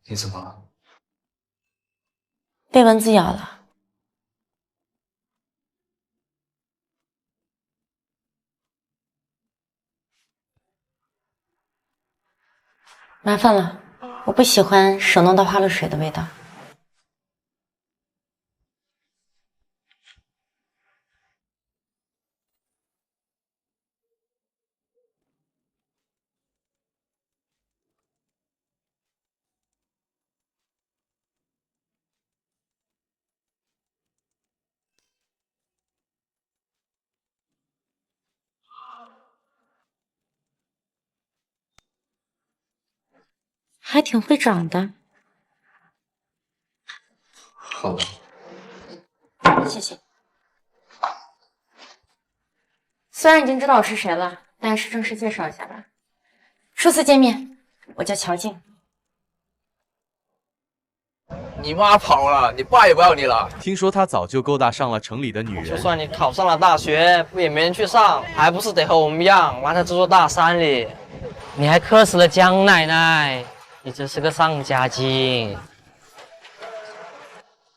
你怎么了？被蚊子咬了。麻烦了，我不喜欢手弄到花露水的味道。还挺会长的。好了，谢谢。虽然已经知道我是谁了，但还是正式介绍一下吧。初次见面，我叫乔静。你妈跑了，你爸也不要你了。听说他早就勾搭上了城里的女人。就算你考上了大学，不也没人去上，还不是得和我们一样挖在这座大山里？你还磕死了江奶奶，你真是个丧家精。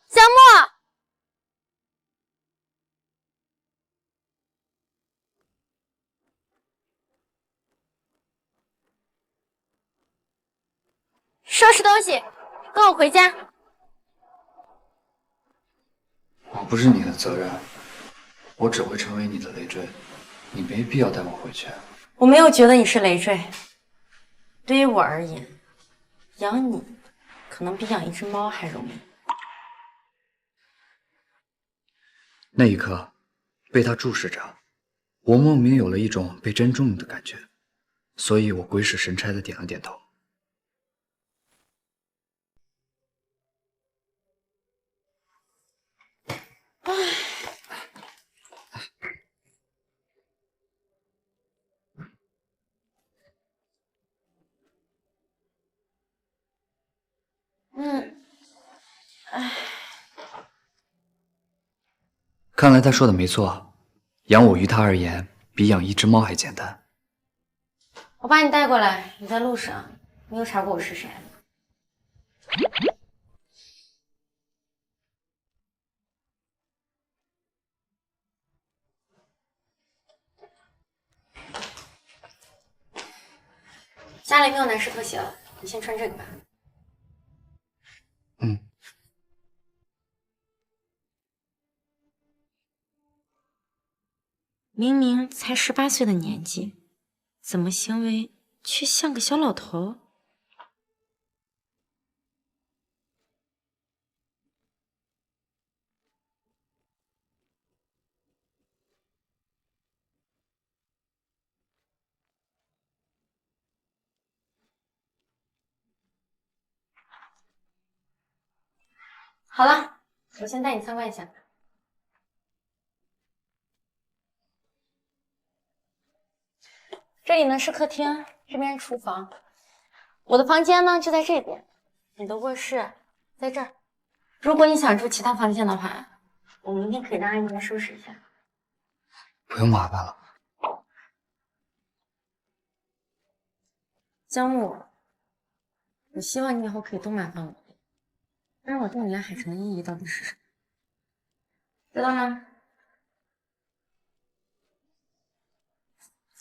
江墨，收拾东西，跟我回家。我不是你的责任，我只会成为你的累赘，你没必要带我回去。我没有觉得你是累赘，对于我而言，养你可能比养一只猫还容易。那一刻，被他注视着，我莫名有了一种被珍重的感觉，所以我鬼使神差的点了点头。看来他说的没错，养我于他而言比养一只猫还简单。我把你带过来，你在路上，你有查过我是谁？家里没有男士拖鞋了，你先穿这个吧。嗯。明明才18岁的年纪，怎么行为却像个小老头？好了，我先带你参观一下。这里呢是客厅，这边是厨房。我的房间呢就在这边，你的卧室在这儿。如果你想住其他房间的话，我明天可以让阿姨来收拾一下。不用麻烦了。江木，我希望你以后可以多麻烦我。但是我对你来海城的意义到底是什么？知道吗？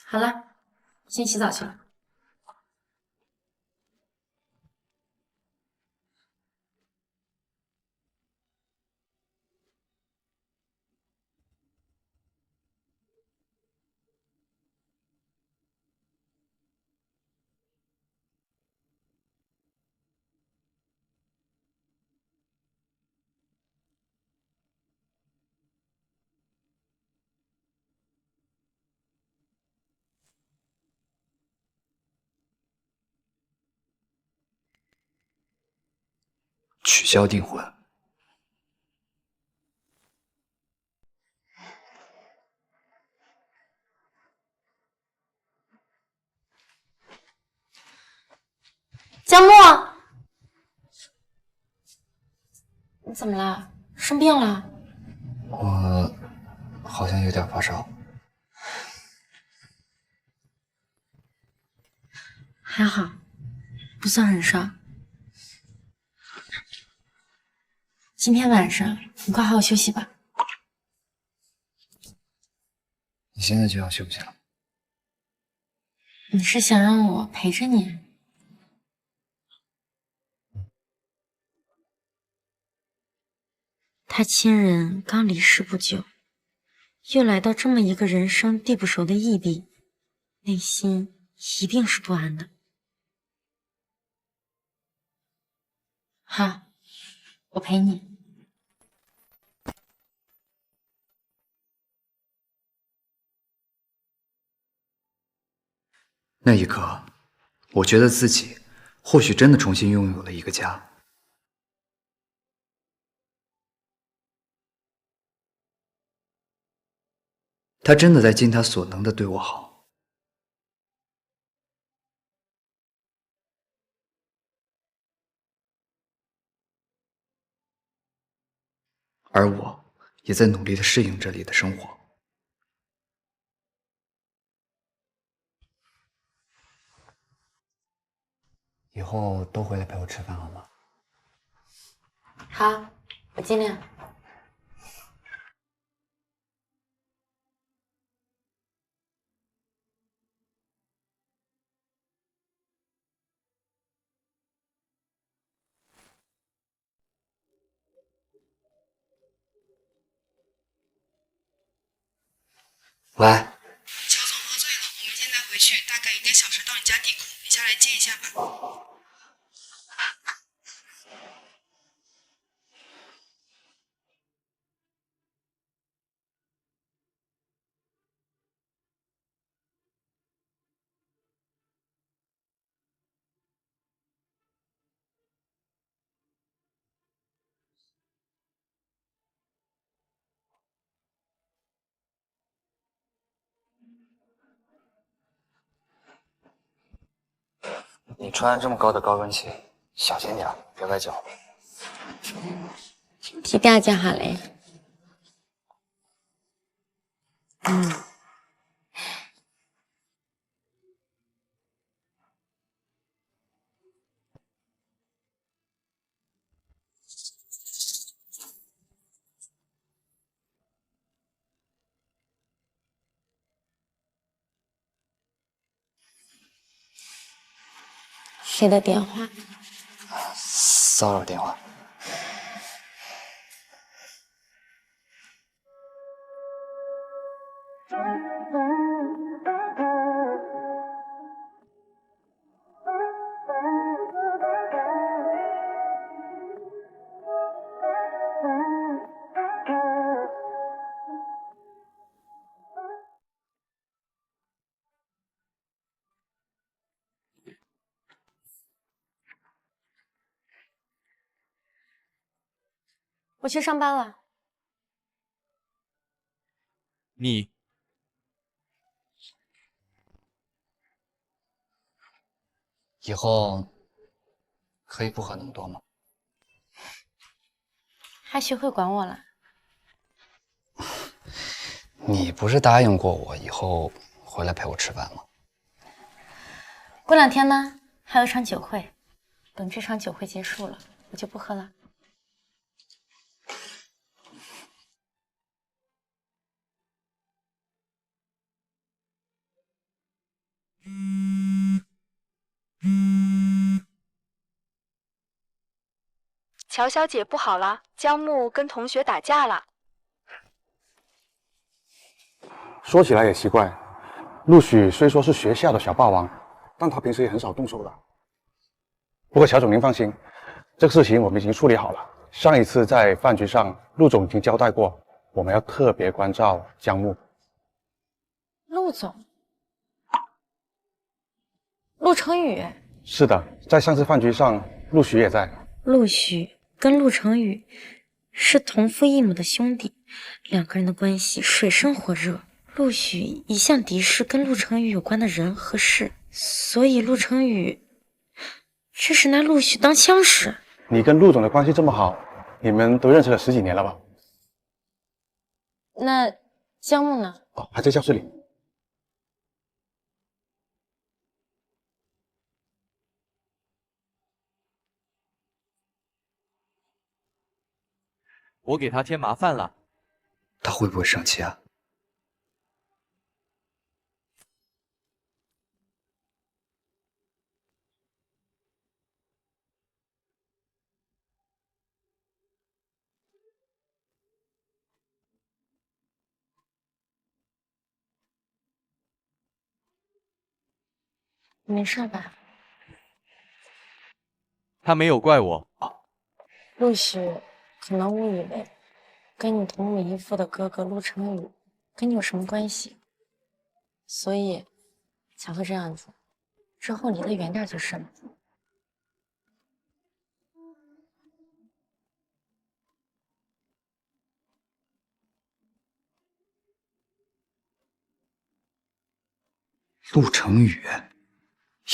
好了，先洗澡去了。取消订婚。江木，你怎么了？生病了？我好像有点发烧。还好，不算很烧。今天晚上你快好好休息吧。你现在就要休息了？你是想让我陪着你？他亲人刚离世不久，又来到这么一个人生地不熟的异地，内心一定是不安的。好，我陪你。那一刻，我觉得自己或许真的重新拥有了一个家。他真的在尽他所能的对我好。而我也在努力的适应这里的生活。以后多回来陪我吃饭好吗？好，我尽量。喂，乔总喝醉了，我们现在回去，大概1个小时到你家地库，你下来接一下吧。你穿这么高的高跟鞋，小心点，别崴脚。皮嗲就好了呀。谁的电话？骚扰电话。我去上班了。你以后可以不喝那么多吗？还学会管我了？你不是答应过我以后回来陪我吃饭吗？过2天呢，还有场酒会，等这场酒会结束了，我就不喝了。乔小姐不好了，江木跟同学打架了。说起来也奇怪，陆许虽说是学校的小霸王，但他平时也很少动手的。不过乔总您放心，这个事情我们已经处理好了。上一次在饭局上，陆总已经交代过，我们要特别关照江木。陆总，陆成宇。是的，在上次饭局上，陆许也在。陆许跟陆成宇是同父异母的兄弟，两个人的关系水深火热。陆许一向敌视跟陆成宇有关的人和事，所以陆成宇这是拿陆许当枪使。你跟陆总的关系这么好，你们都认识了10几年了吧？那江木呢？哦，还在教室里。我给他添麻烦了。他会不会生气啊？没事吧？他没有怪我。陆许可能误以为跟你同母异父的哥哥陆成宇跟你有什么关系，所以才会这样子。之后离他远点就是了。陆成宇，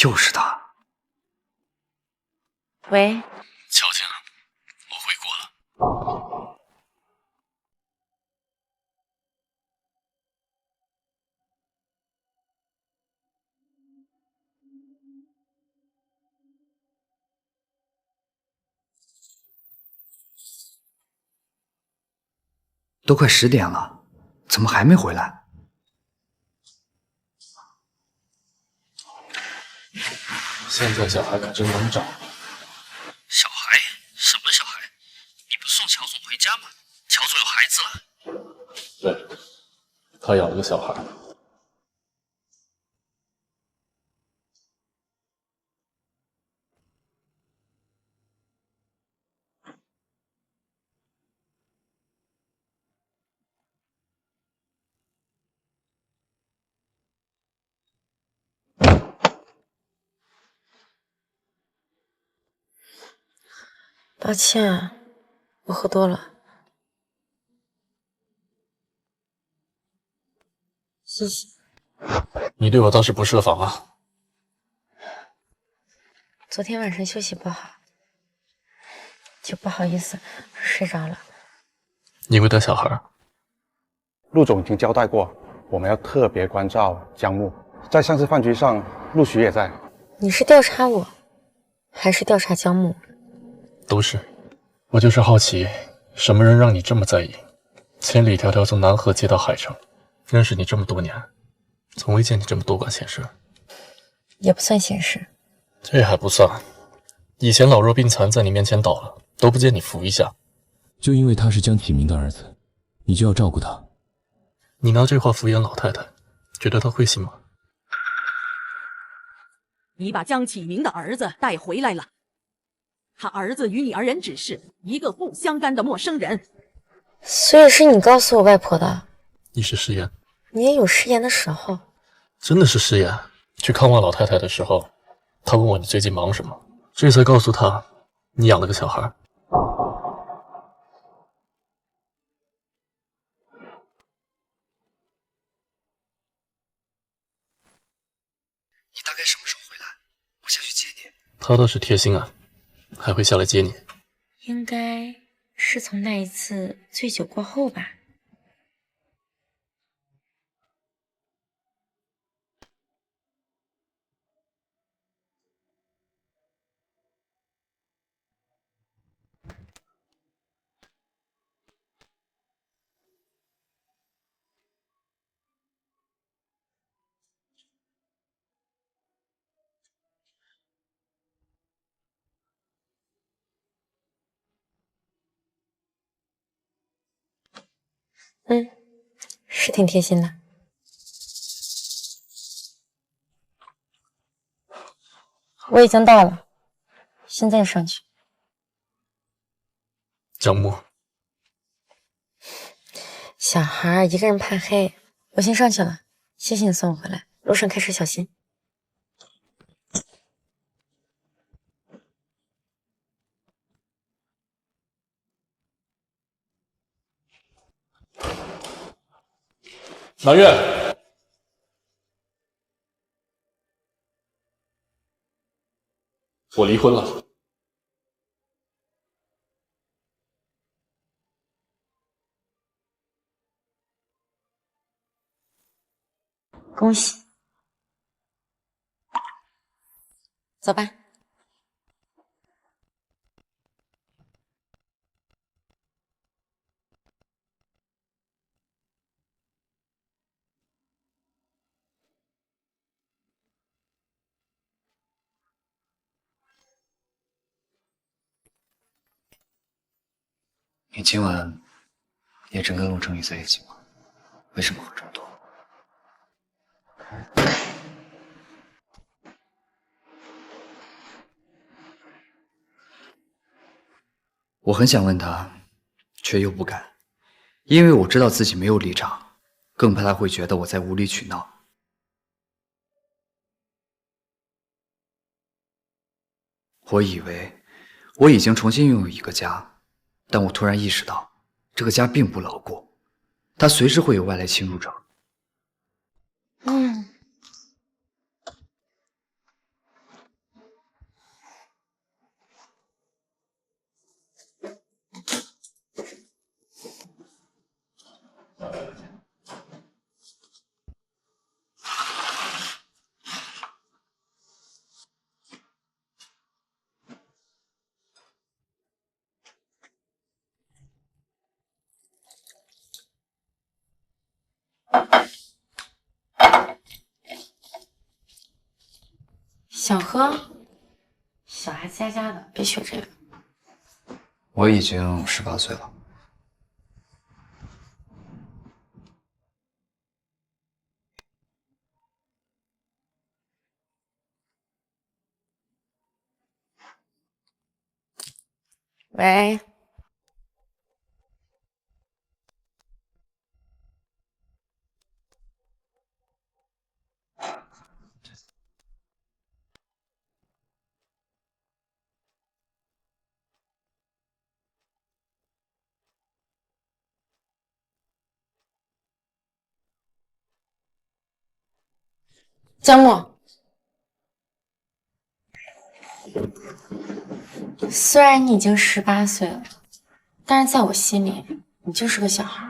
又是他。喂，乔静，我回国了。都快10点了，怎么还没回来？现在小孩可真能找。小孩？什么小孩？你不是送乔总回家吗？乔总有孩子了？对，他养了个小孩。抱歉，我喝多了。谢谢。你对我倒是不设防啊。昨天晚上休息不好，就不好意思睡着了。你会带小孩？陆总已经交代过，我们要特别关照江木。在上次饭局上，陆许也在。你是调查我，还是调查江木？都是。我就是好奇，什么人让你这么在意？千里迢迢从南河接到海城，认识你这么多年，从未见你这么多管闲事。也不算闲事。这还不算，以前老弱病残在你面前倒了，都不见你扶一下。就因为他是江启明的儿子，你就要照顾他？你拿这话敷衍老太太，觉得她会信吗？你把江启明的儿子带回来了，他儿子与你而言只是一个不相干的陌生人。所以是你告诉我外婆的？你是食言？你也有食言的时候。真的是食言。去看望老太太的时候，她问我你最近忙什么，这才告诉她你养了个小孩。你大概什么时候回来？我下去接你。她倒是贴心啊，还会下来接你。应该是从那一次醉酒过后吧。是挺贴心的。我已经到了，现在上去。江木，小孩一个人怕黑，我先上去了。谢谢你送我回来，路上开车小心。南岳，我离婚了。恭喜。走吧。你今晚也真跟陆成宇在一起吗？为什么喝这么多？我很想问他，却又不敢，因为我知道自己没有立场，更怕他会觉得我在无理取闹。我以为我已经重新拥有一个家，但我突然意识到，这个家并不牢固，它随时会有外来侵入者。想喝？小孩子家家的，别学这个。我已经18岁了。喂，江默。虽然你已经18岁了，但是在我心里，你就是个小孩，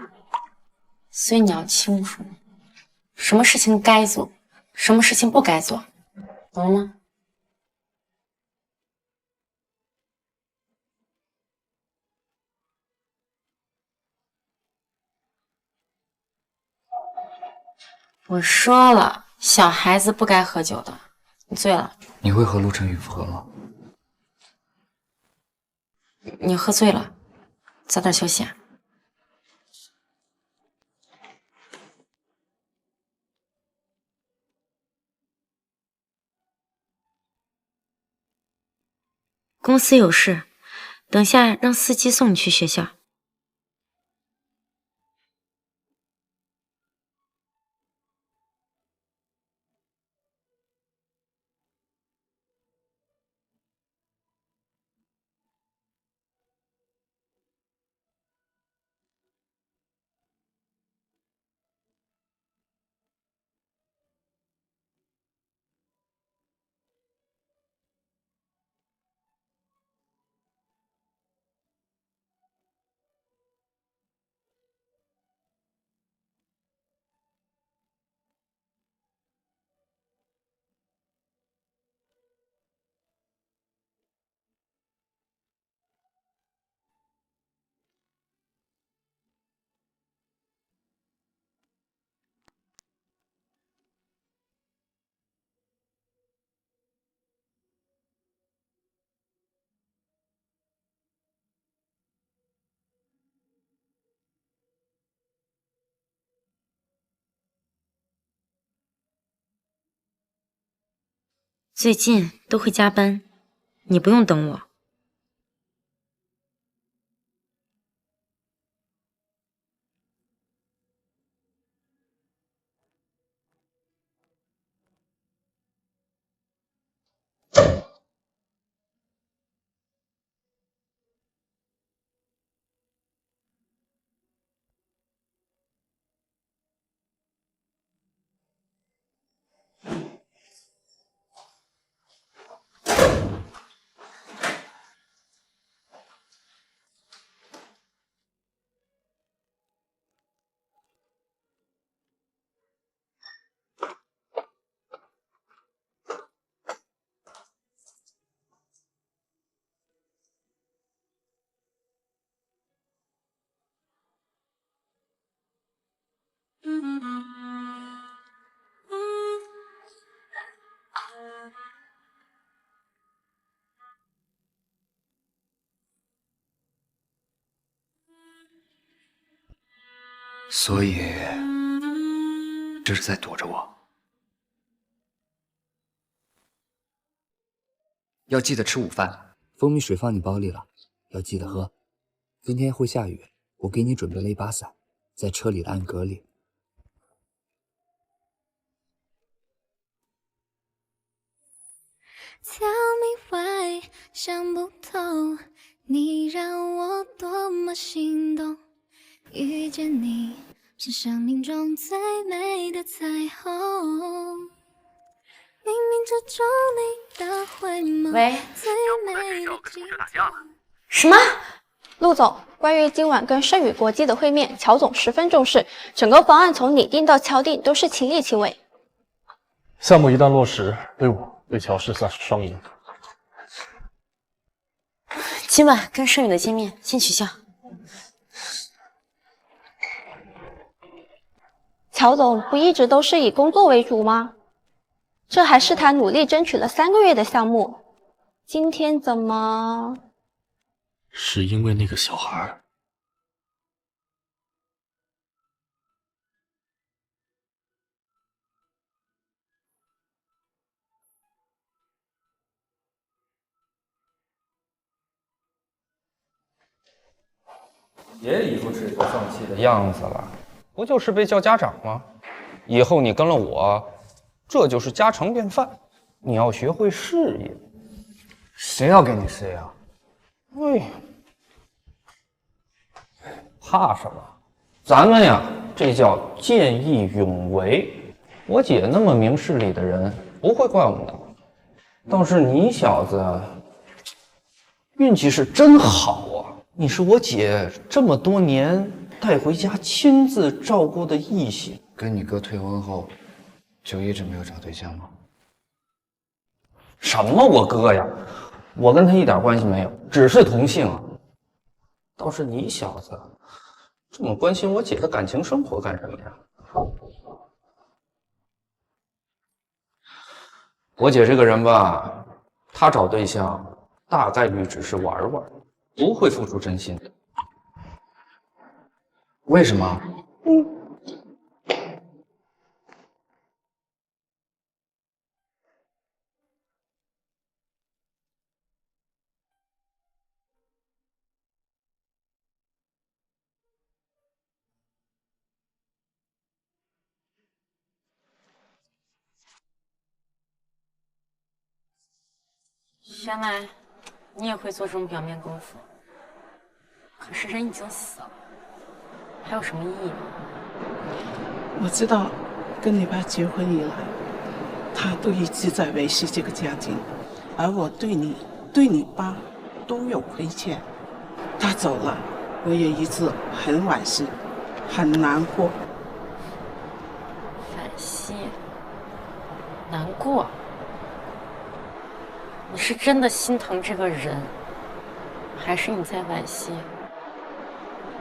所以你要清楚，什么事情该做，什么事情不该做，懂了吗？我说了，小孩子不该喝酒的。你醉了。你会和陆晨宇复合吗？你喝醉了，早点休息啊。公司有事，等下让司机送你去学校。最近都会加班，你不用等我。所以这是在躲着我。要记得吃午饭，蜂蜜水放你包里了，要记得喝。今天会下雨，我给你准备了一把伞，在车里的暗格里。Tell me why， 想不透，你让我多么心动。遇见你是生命中最美的彩虹，冥冥之中你的回眸，喂，最美的镜头。什么？陆总，关于今晚跟盛宇国际的会面，乔总十分重视，整个方案从拟定到敲定都是亲力亲为。项目一旦落实，对我对乔氏算是双赢。今晚跟盛宇的见面先取消。乔总不一直都是以工作为主吗？这还是他努力争取了3个月的项目，今天怎么？是因为那个小孩。爷爷一副垂头丧气的样子了，不就是被叫家长吗？以后你跟了我，这就是家常便饭。你要学会适应。谁要跟你适应？哎呀，怕什么？咱们呀，这叫见义勇为。我姐那么明事理的人，不会怪我们的。倒是你小子，运气是真好啊！你是我姐这么多年带回家亲自照顾的异性。跟你哥退婚后，就一直没有找对象吗？什么我哥呀？我跟他一点关系没有，只是同姓。倒是你小子这么关心我姐的感情生活干什么呀？我姐这个人吧，她找对象大概率只是玩玩，不会付出真心的。为什么？原来你也会做这种表面功夫，可是人已经死了，还有什么意义呢？我知道，跟你爸结婚以来，他都一直在维系这个家庭，而我对你、对你爸都有亏欠。他走了，我也一直很惋惜，很难过。惋惜，难过。你是真的心疼这个人，还是你在惋惜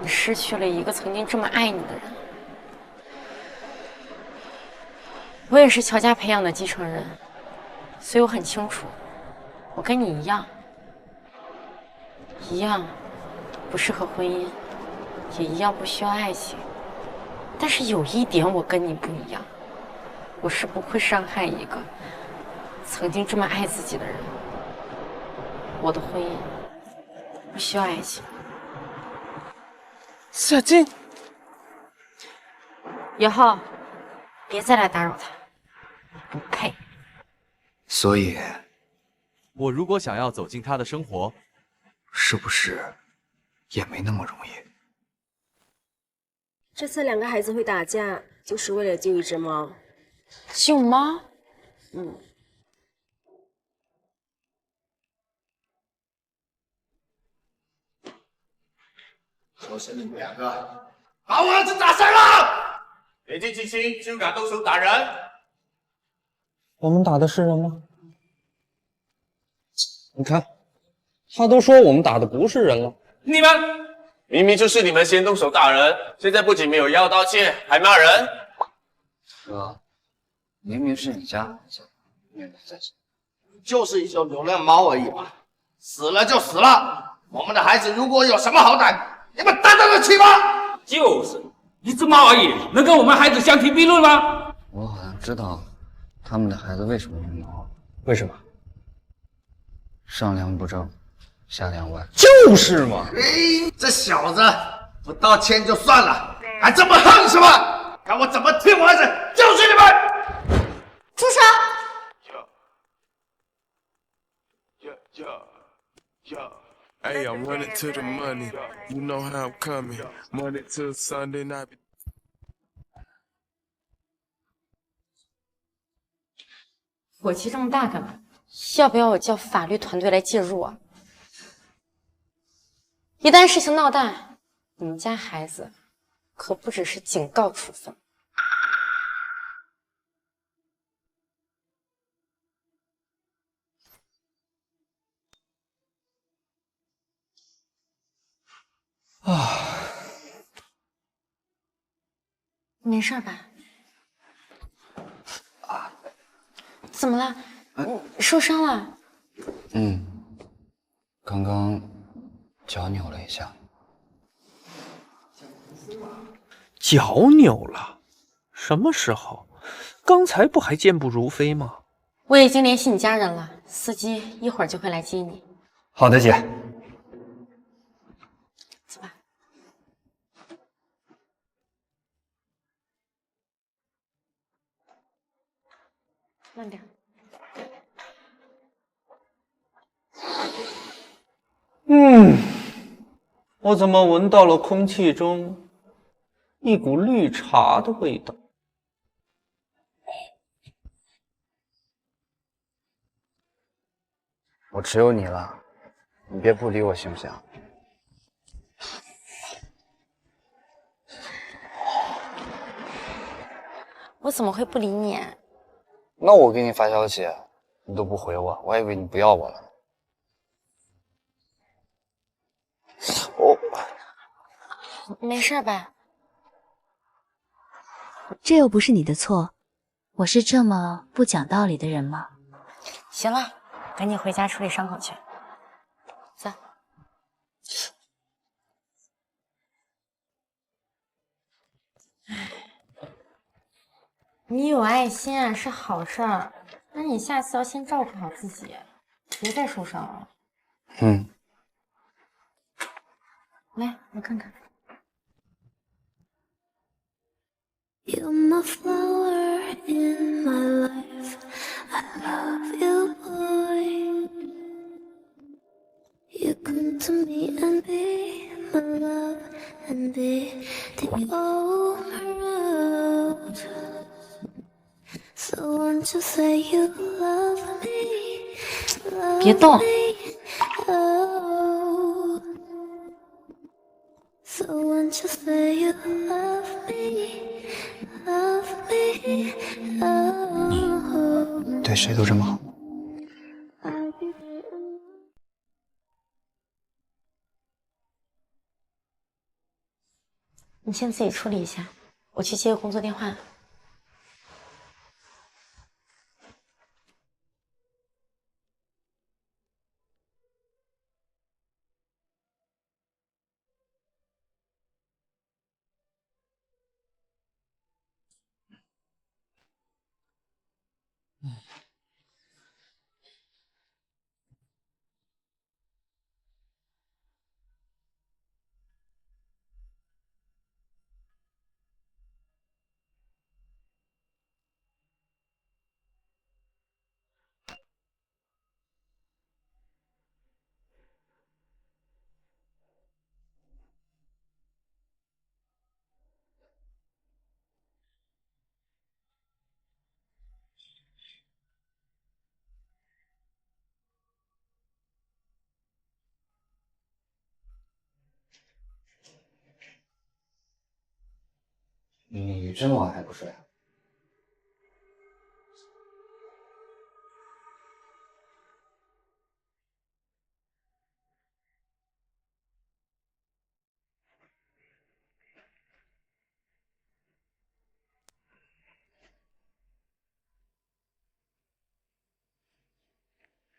你失去了一个曾经这么爱你的人？我也是乔家培养的继承人，所以我很清楚，我跟你一样不适合婚姻，也一样不需要爱情。但是有一点我跟你不一样，我是不会伤害一个曾经这么爱自己的人。我的婚姻不需要爱情。小静，以后别再来打扰他，不配。所以，我如果想要走进他的生活，是不是也没那么容易？这次2个孩子会打架，就是为了救一只猫。救猫？嗯。首先你们2个把我儿子打伤了，年纪轻轻就敢动手打人。我们打的是人吗？你看，他都说我们打的不是人了。你们明明就是你们先动手打人，现在不仅没有要道歉，还骂人。哥，明明是你家，怨念在身。就是一只流浪猫而已嘛，死了就死了。我们的孩子如果有什么好歹，你们担当得起吗？就是，你这么而已，能跟我们孩子相提并论吗？我好像知道他们的孩子为什么没毛。为什么？上梁不正，下梁歪。就是嘛！哎，这小子不道歉就算了，还这么横是吧？看我怎么替我儿子教训你们！住手！ Hey, I'm running to the money. You know how I'm coming. Monday till Sunday night. 火气这么大干嘛？要不要我叫法律团队来介入啊？一旦事情闹大，你们家孩子可不只是警告处分。啊，没事吧？怎么了？受伤了？刚刚脚扭了一下。脚扭了？什么时候？刚才不还健步如飞吗？我已经联系你家人了，司机一会儿就会来接你。好的，姐。走吧。慢点。我怎么闻到了空气中一股绿茶的味道？我只有你了，你别不理我行不行？我怎么会不理你？那我给你发消息，你都不回我，我还以为你不要我了。没事吧？这又不是你的错，我是这么不讲道理的人吗？行了，赶紧回家处理伤口去。走。你有爱心啊，是好事儿。那你下次要先照顾好自己，别再受伤了。来，我看看。 You're my flower in my life. I love you, boy. You come to me and be my love and be the overload. So won't you say you love me? Love 别动。 Oh. So won't you say you love me? Love me, oh. 对谁都这么好。你先自己处理一下，我去接个工作电话。你这么晚还不睡啊？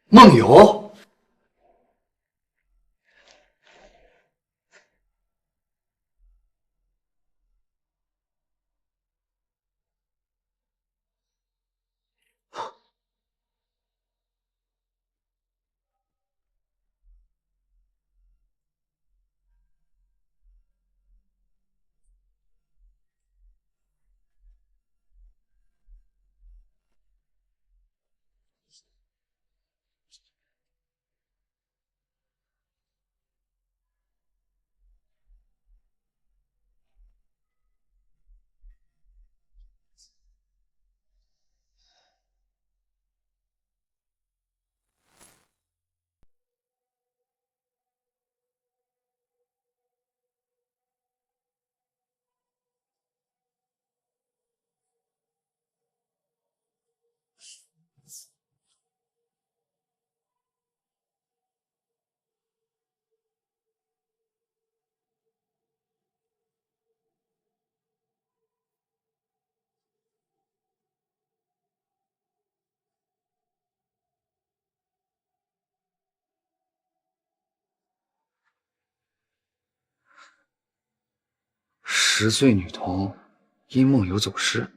梦游。10岁女童因梦游走失。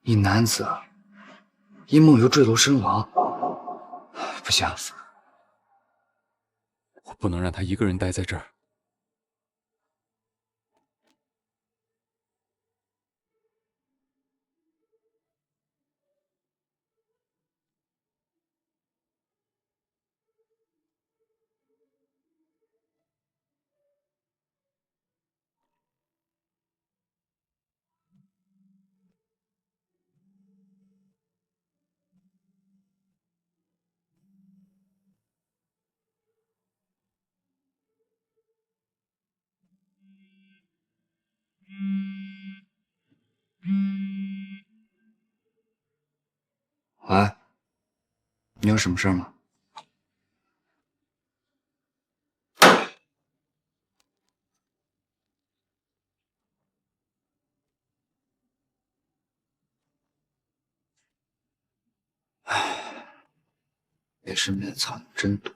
一男子因梦游坠楼身亡。不行，我不能让他一个人待在这儿。喂，你有什么事吗？唉，别身边的草牛真多。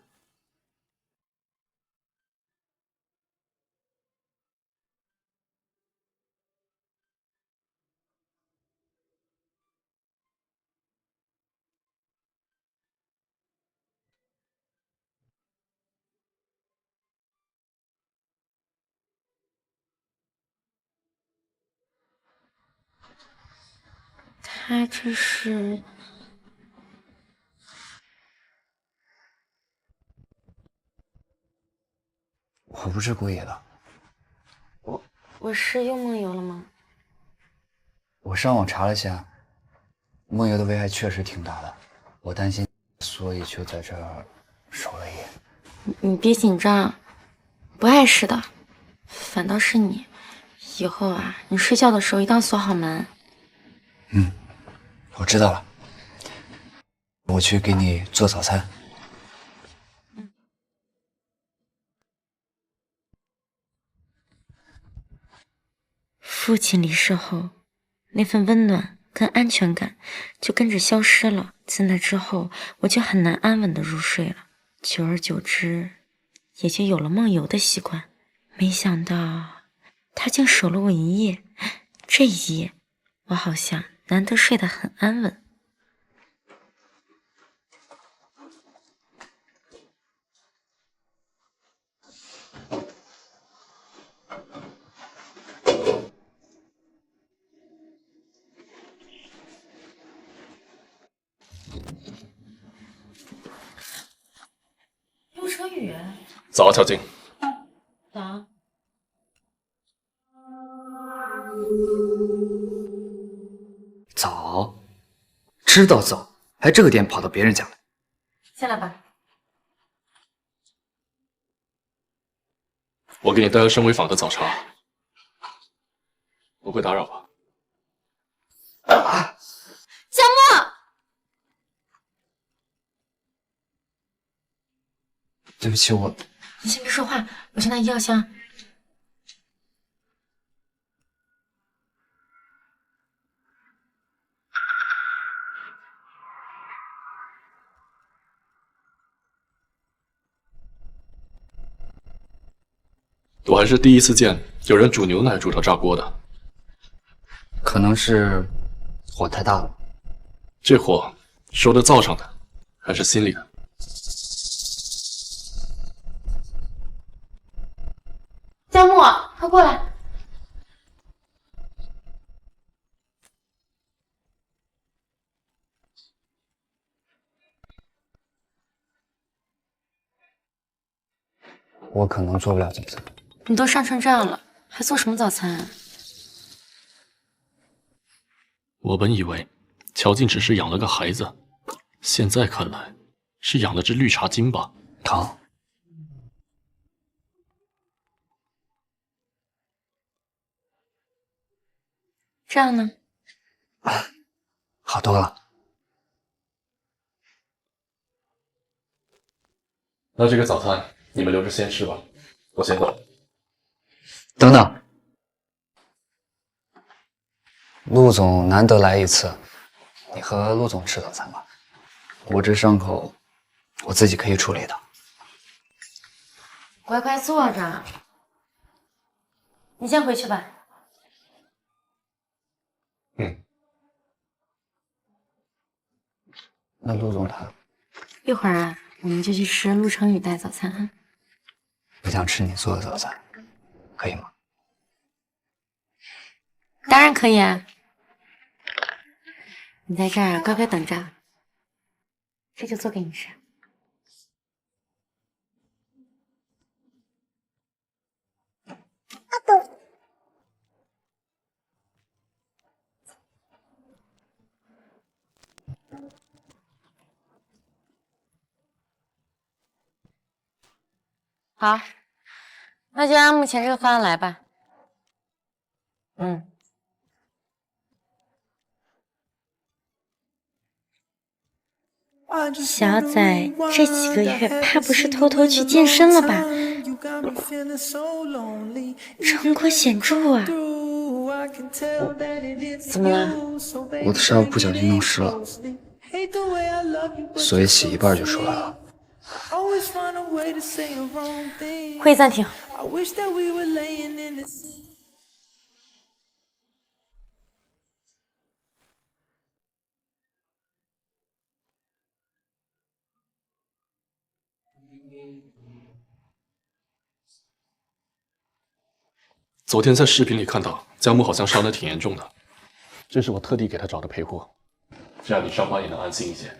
他这是……我不是故意的。我是又梦游了吗？我上网查了下，梦游的危害确实挺大的，我担心，所以就在这儿守了夜。你别紧张，不碍事的，反倒是你，以后啊，你睡觉的时候一定要锁好门。我知道了，我去给你做早餐。父亲离世后，那份温暖跟安全感就跟着消失了。自那之后，我就很难安稳的入睡了。久而久之，也就有了梦游的习惯。没想到，他竟守了我一夜。这一夜，我好像难得睡得很安稳。陆成宇，早，乔静。早。早，知道早，还这个点跑到别人家来。下来吧。我给你带了申维坊的早茶，不会打扰吧？江墨，对不起，我你先别说话，我去拿医药箱。我还是第一次见有人煮牛奶煮到炸锅的，可能是火太大了。这火说的灶上的，还是心里的？江木，快过来！我可能做不了早餐。你都伤成这样了，还做什么早餐啊？我本以为乔静只是养了个孩子，现在看来是养了只绿茶精吧？疼。这样呢？好多了。那这个早餐你们留着先吃吧，我先走。等等，陆总难得来一次，你和陆总吃早餐吧。我这伤口，我自己可以处理的。乖乖坐着。你先回去吧。那陆总他一会儿啊，我们就去吃陆成宇带早餐啊。我想吃你做的早餐，可以吗？当然可以啊。你在这儿乖乖等着，这就做给你吃。好，那就按目前这个方案来吧。小仔这几个月怕不是偷偷去健身了吧？成果显著啊！怎么了？我的纱布不小心弄湿了，所以洗一半就出来了。会议暂停。昨天在视频里看到江木好像伤得挺严重的，这是我特地给他找的陪护，这样你上班也能安心一些。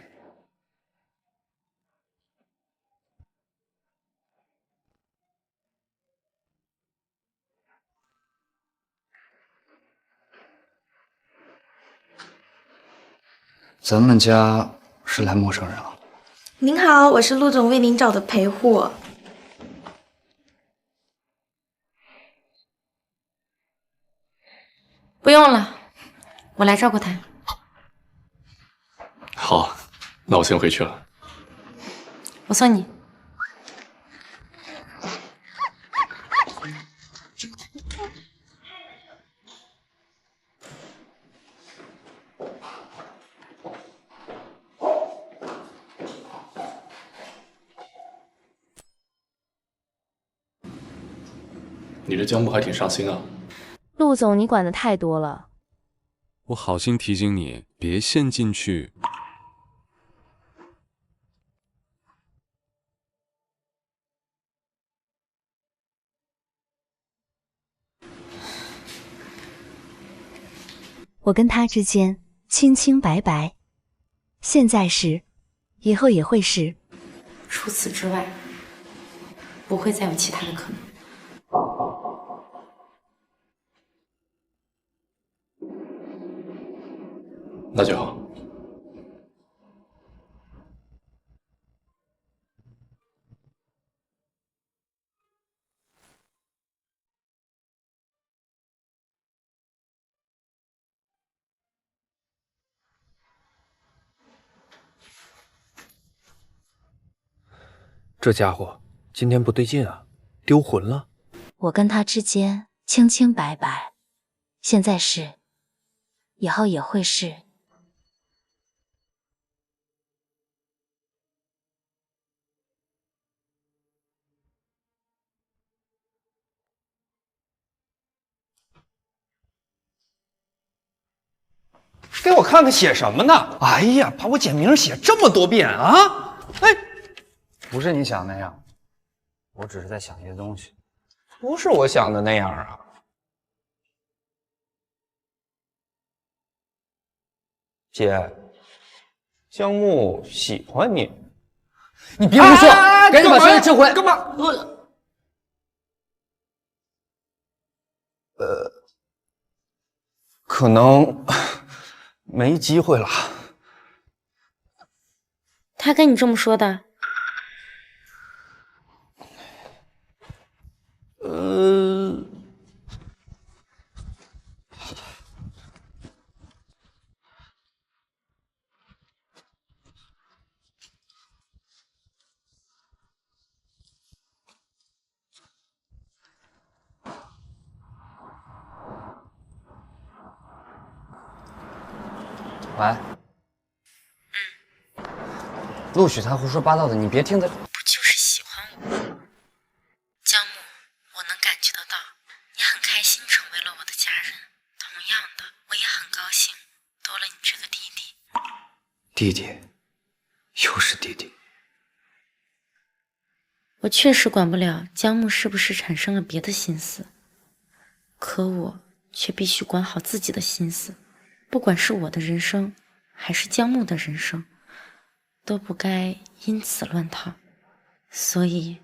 咱们家是来陌生人了。您好，我是陆总为您找的陪护。不用了，我来照顾他。好，那我先回去了。我送你。你对江木还挺上心啊。陆总，你管的太多了。我好心提醒你，别陷进去。我跟他之间清清白白，现在是，以后也会是。除此之外，不会再有其他的可能。那就好。这家伙今天不对劲啊，丢魂了。我跟他之间清清白白，现在是，以后也会是。给我看看写什么呢？哎呀，把我简名写这么多遍啊！哎，不是你想那样，我只是在想一些东西。不是我想的那样啊。姐，江木喜欢你。你别胡说，赶紧把学姐撤回。干嘛？可能没机会了。他跟你这么说的？喂，陆许他胡说八道的，你别听他。不就是喜欢我？弟弟，又是弟弟。我确实管不了江木是不是产生了别的心思，可我却必须管好自己的心思。不管是我的人生，还是江木的人生，都不该因此乱套。所以，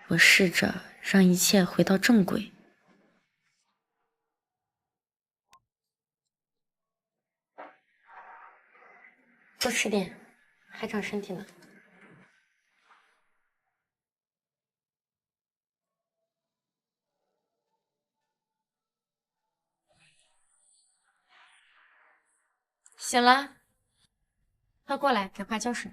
我试着让一切回到正轨。多吃点，还长身体呢。醒了，快过来给花浇水。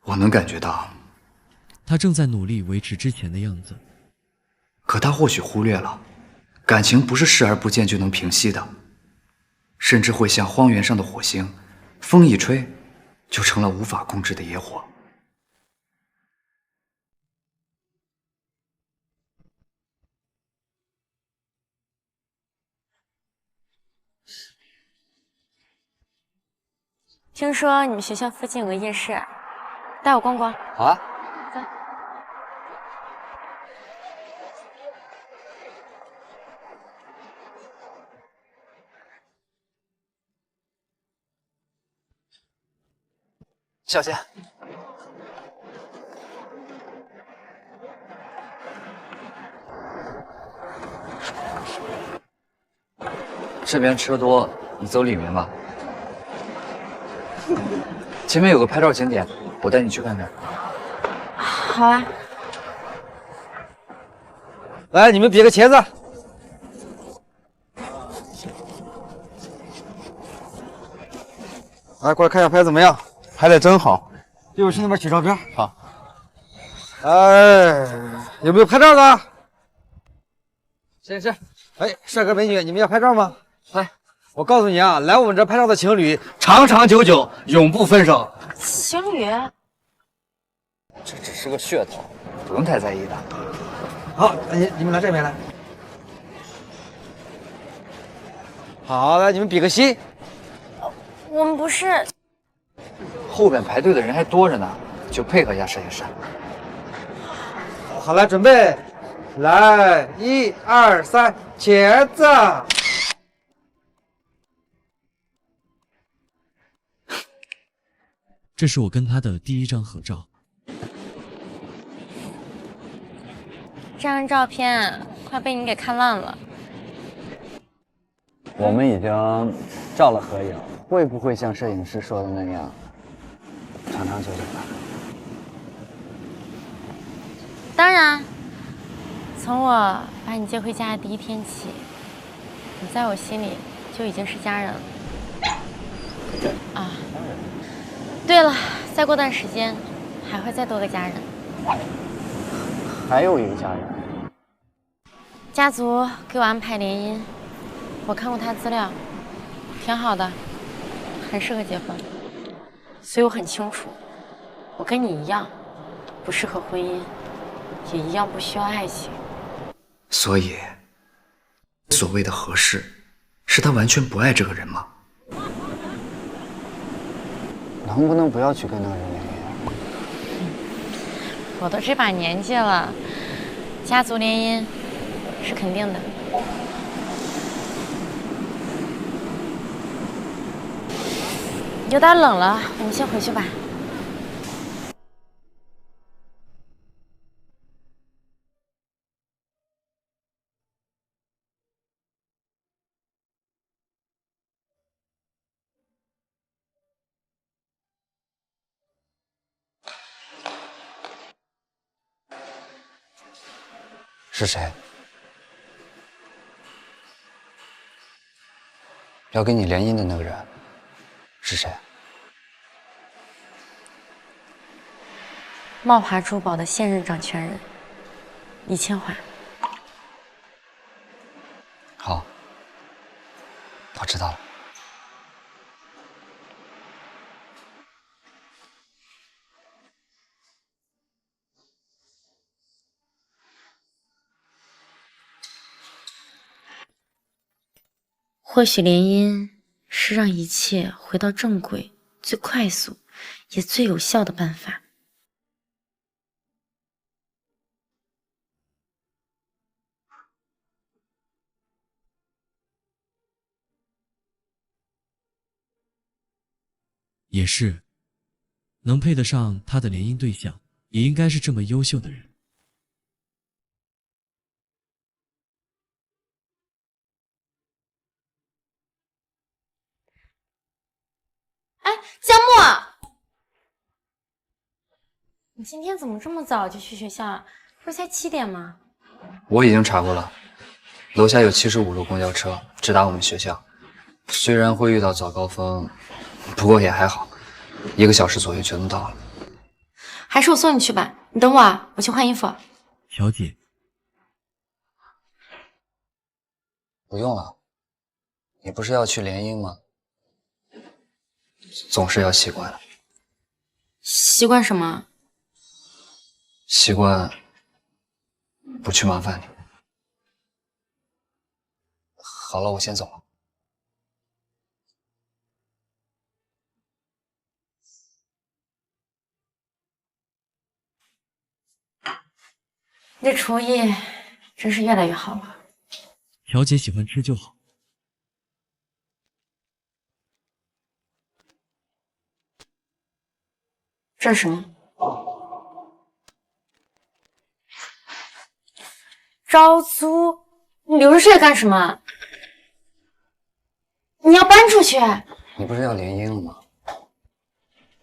我能感觉到，他正在努力维持之前的样子。可他或许忽略了，感情不是视而不见就能平息的，甚至会像荒原上的火星，风一吹，就成了无法控制的野火。听说你们学校附近有个夜市，带我逛逛。好啊。走。小心。这边车多，你走里面吧。前面有个拍照景点，我带你去看看。好啊。来，你们比个茄子。来，过来看一下拍的怎么样？拍的真好。一会儿去那边取照片。好。哎，有没有拍照的？是。哎，帅哥美女，你们要拍照吗？来，我告诉你啊，来我们这拍照的情侣长长久久，永不分手。情侣？这只是个噱头，不用太在意的。好，你们来这边来。好，来你们比个心。我们不是。后边排队的人还多着呢，就配合一下摄影师。好，来准备，来1、2、3，茄子。这是我跟他的第一张合照。这张照片快被你给看烂了。我们已经照了合影，会不会像摄影师说的那样，长长久久的？当然，从我把你接回家的第一天起，你在我心里就已经是家人了。啊，对了，再过段时间还会再多个家人。还有一个家人。家族给我安排联姻，我看过他资料，挺好的，很适合结婚。所以我很清楚，我跟你一样，不适合婚姻，也一样不需要爱情。所以，所谓的合适，是他完全不爱这个人吗？能不能不要去跟那个人联姻？我都这把年纪了，家族联姻是肯定的。有点冷了，我们先回去吧。是谁？要跟你联姻的那个人是谁？茂华珠宝的现任掌权人李清华。好，我知道了。或许联姻是让一切回到正轨最快速也最有效的办法。也是，能配得上他的联姻对象，也应该是这么优秀的人。哎，夏沫，你今天怎么这么早就去学校啊？不是才7点吗？我已经查过了，楼下有75路公交车直达我们学校。虽然会遇到早高峰，不过也还好，1个小时左右就能到了。还是我送你去吧，你等我啊，我去换衣服。小姐，不用了，你不是要去联姻吗？总是要习惯的。习惯什么？习惯不去麻烦你。好了，我先走了。你这厨艺真是越来越好了。小姐喜欢吃就好。这是什么？招租？你留着这个干什么？你要搬出去？你不是要联姻了吗？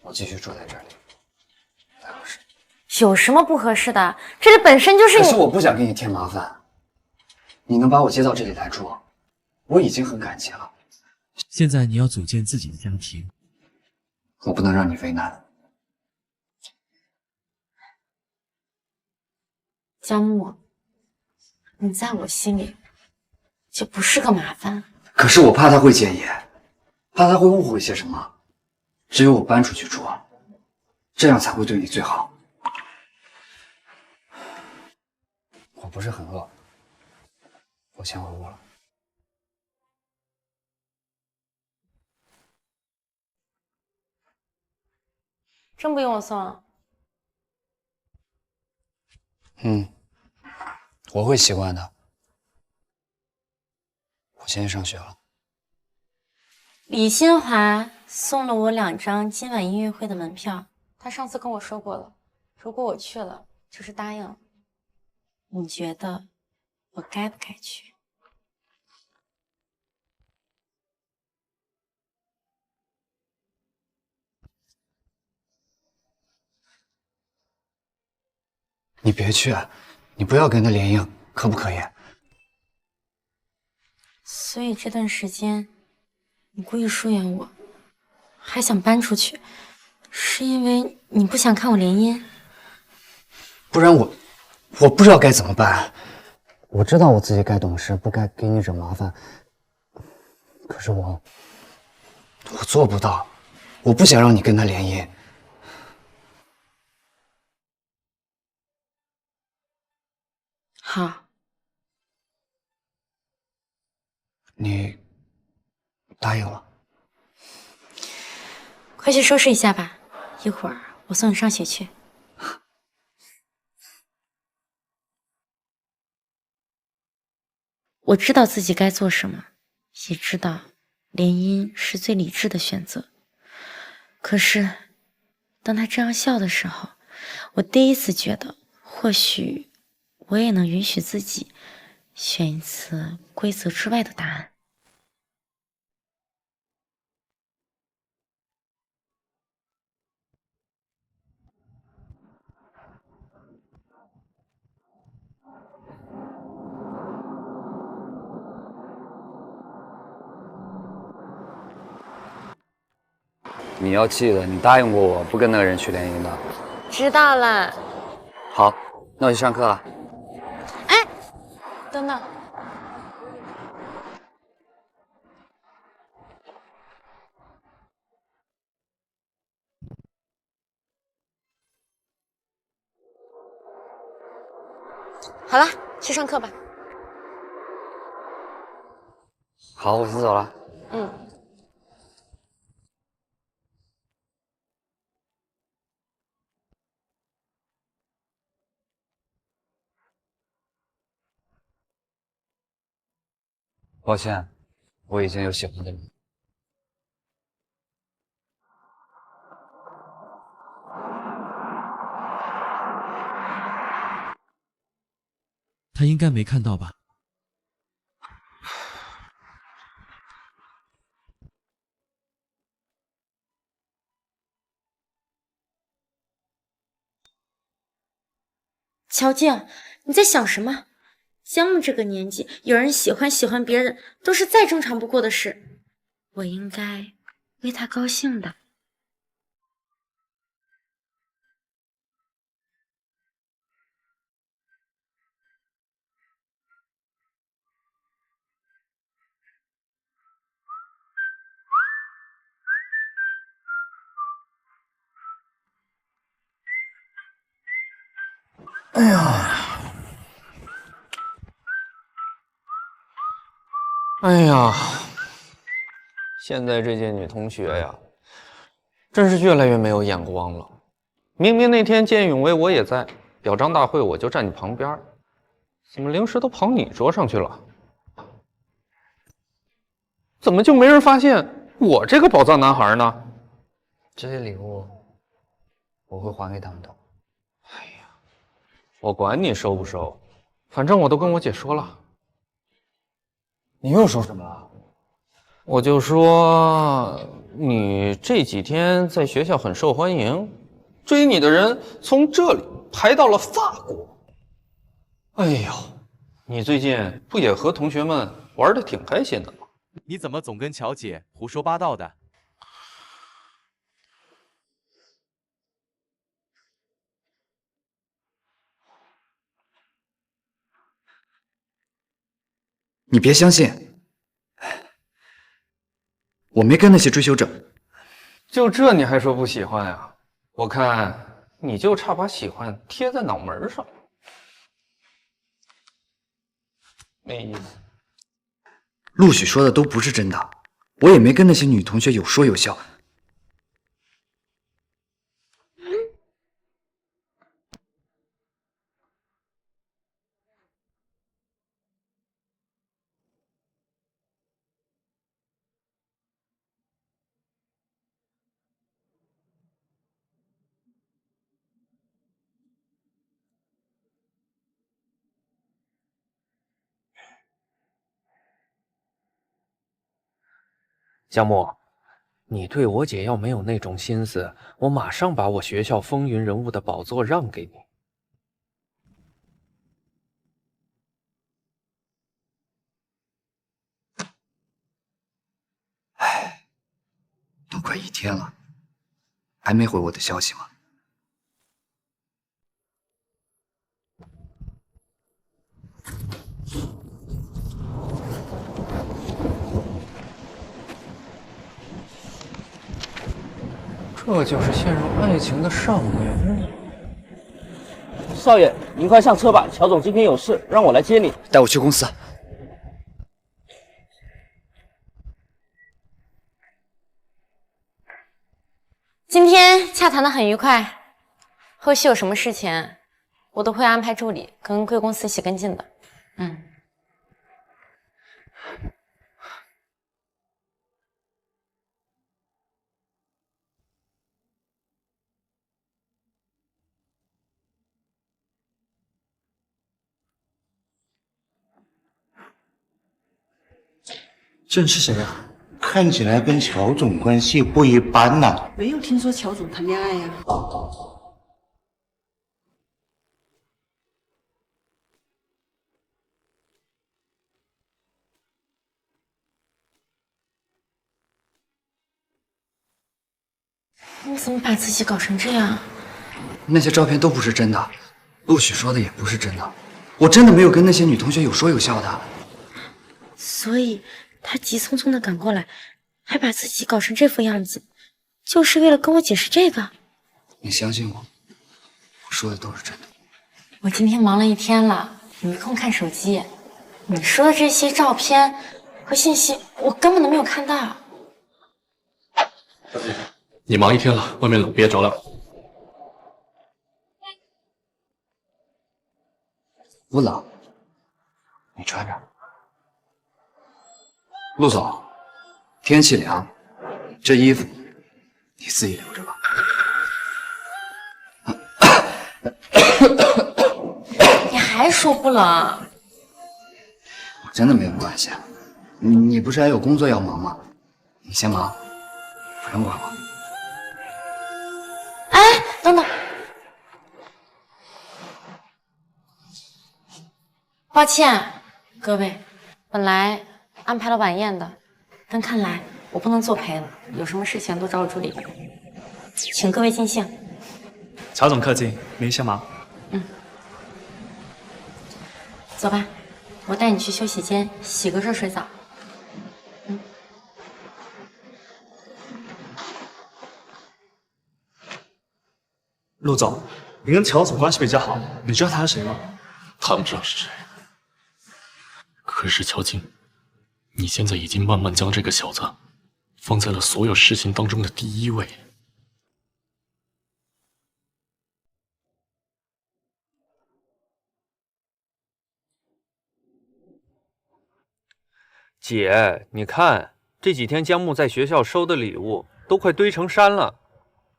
我继续住在这里，太合适。有什么不合适的？这里本身就是你。可是我不想给你添麻烦。你能把我接到这里来住，我已经很感激了。现在你要组建自己的家庭，我不能让你为难。江木，你在我心里就不是个麻烦。可是我怕他会介意，怕他会误会些什么。只有我搬出去住，这样才会对你最好。我不是很饿，我先回屋了。真不用我送？我会习惯的。我先去上学了。李新华送了我2张今晚音乐会的门票，他上次跟我说过了，如果我去了，就是答应了。你觉得我该不该去？你别去，你不要跟他联姻，可不可以？所以这段时间你故意疏远我，还想搬出去，是因为你不想看我联姻？不然我不知道该怎么办。我知道我自己该懂事，不该给你惹麻烦，可是我做不到。我不想让你跟他联姻。好，你答应了。快去收拾一下吧，一会儿我送你上学去。我知道自己该做什么，也知道联姻是最理智的选择。可是，当他这样笑的时候，我第一次觉得，或许我也能允许自己选一次规则之外的答案。你要记得，你答应过我不跟那个人去联姻的。知道了。好，那我去上课了。哎，等等。好了，去上课吧。好，我先走了。嗯。抱歉，我已经有喜欢的人。他应该没看到吧？乔静，你在想什么？江木这个年纪，有人喜欢别人，都是再正常不过的事。我应该为他高兴的。哎呀，哎呀，现在这届女同学呀，真是越来越没有眼光了。明明那天见义勇为我也在，表彰大会我就站你旁边，怎么零食都跑你桌上去了？怎么就没人发现我这个宝藏男孩呢？这些礼物我会还给他们的。我管你收不收，反正我都跟我姐说了。你又说什么了？我就说你这几天在学校很受欢迎，追你的人从这里排到了法国。哎呦，你最近不也和同学们玩得挺开心的吗？你怎么总跟乔姐胡说八道的？你别相信，我没跟那些追求者。就这你还说不喜欢呀？我看你就差把喜欢贴在脑门上，没意思。陆许说的都不是真的，我也没跟那些女同学有说有笑。江木，你对我姐要没有那种心思，我马上把我学校风云人物的宝座让给你。唉，都快1天了，还没回我的消息吗？这就是陷入爱情的少年。少爷，您快上车吧，乔总今天有事，让我来接你。带我去公司。今天洽谈的很愉快，后续有什么事情，我都会安排助理跟贵公司一起跟进的。这是谁啊？看起来跟乔总关系不一般呐。没有听说乔总谈恋爱呀。你怎么把自己搞成这样？那些照片都不是真的，陆许说的也不是真的，我真的没有跟那些女同学有说有笑的。所以他急匆匆的赶过来，还把自己搞成这副样子，就是为了跟我解释这个。你相信我，我说的都是真的。我今天忙了1天了，没空看手机。你说的这些照片，和信息，我根本都没有看到。小姐，你忙一天了，外面冷，别着凉。不冷，你穿着。陆总，天气凉，这衣服你自己留着吧。你还说不冷？我真的没有关系。你不是还有工作要忙吗？你先忙，不用管我。哎，等等，抱歉，各位，本来安排了晚宴的，但看来我不能作陪了，有什么事情都找我助理，请各位尽兴。乔总客气，您先忙。走吧，我带你去休息间洗个热水澡。陆总，你跟乔总关系比较好，你知道他是谁吗？他们知道是谁。可是乔静，你现在已经慢慢将这个小子放在了所有事情当中的第一位。姐，你看这几天江木在学校收的礼物都快堆成山了，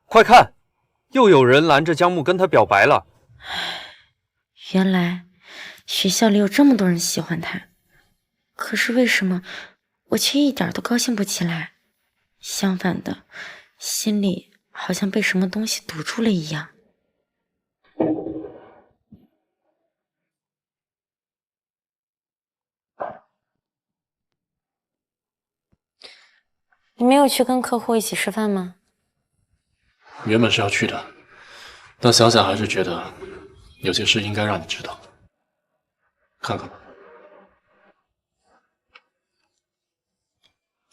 快看，又有人拦着江木跟他表白了。原来学校里有这么多人喜欢他，可是为什么我却一点都高兴不起来？相反的，心里好像被什么东西堵住了一样。你没有去跟客户一起吃饭吗？原本是要去的，但想想还是觉得有些事应该让你知道。看看吧，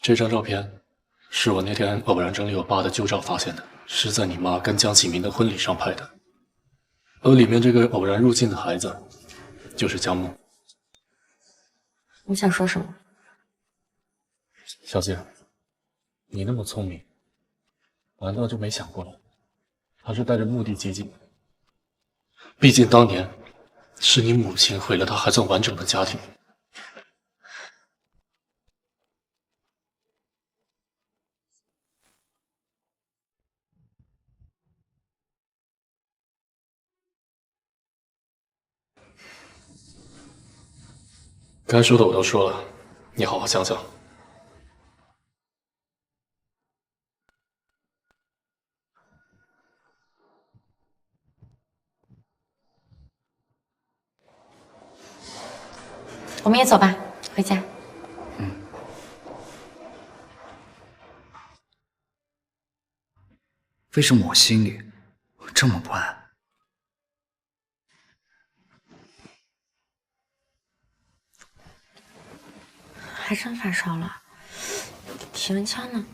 这张照片是我那天偶然整理我爸的旧照发现的，是在你妈跟江启明的婚礼上拍的。而里面这个偶然入镜的孩子，就是江木。你想说什么？小姐，你那么聪明，难道就没想过他是带着目的接近你？毕竟当年是你母亲毁了他还算完整的家庭。该说的我都说了，你好好想想。我们也走吧，回家。为什么我心里这么不安？还真发烧了，体温枪呢？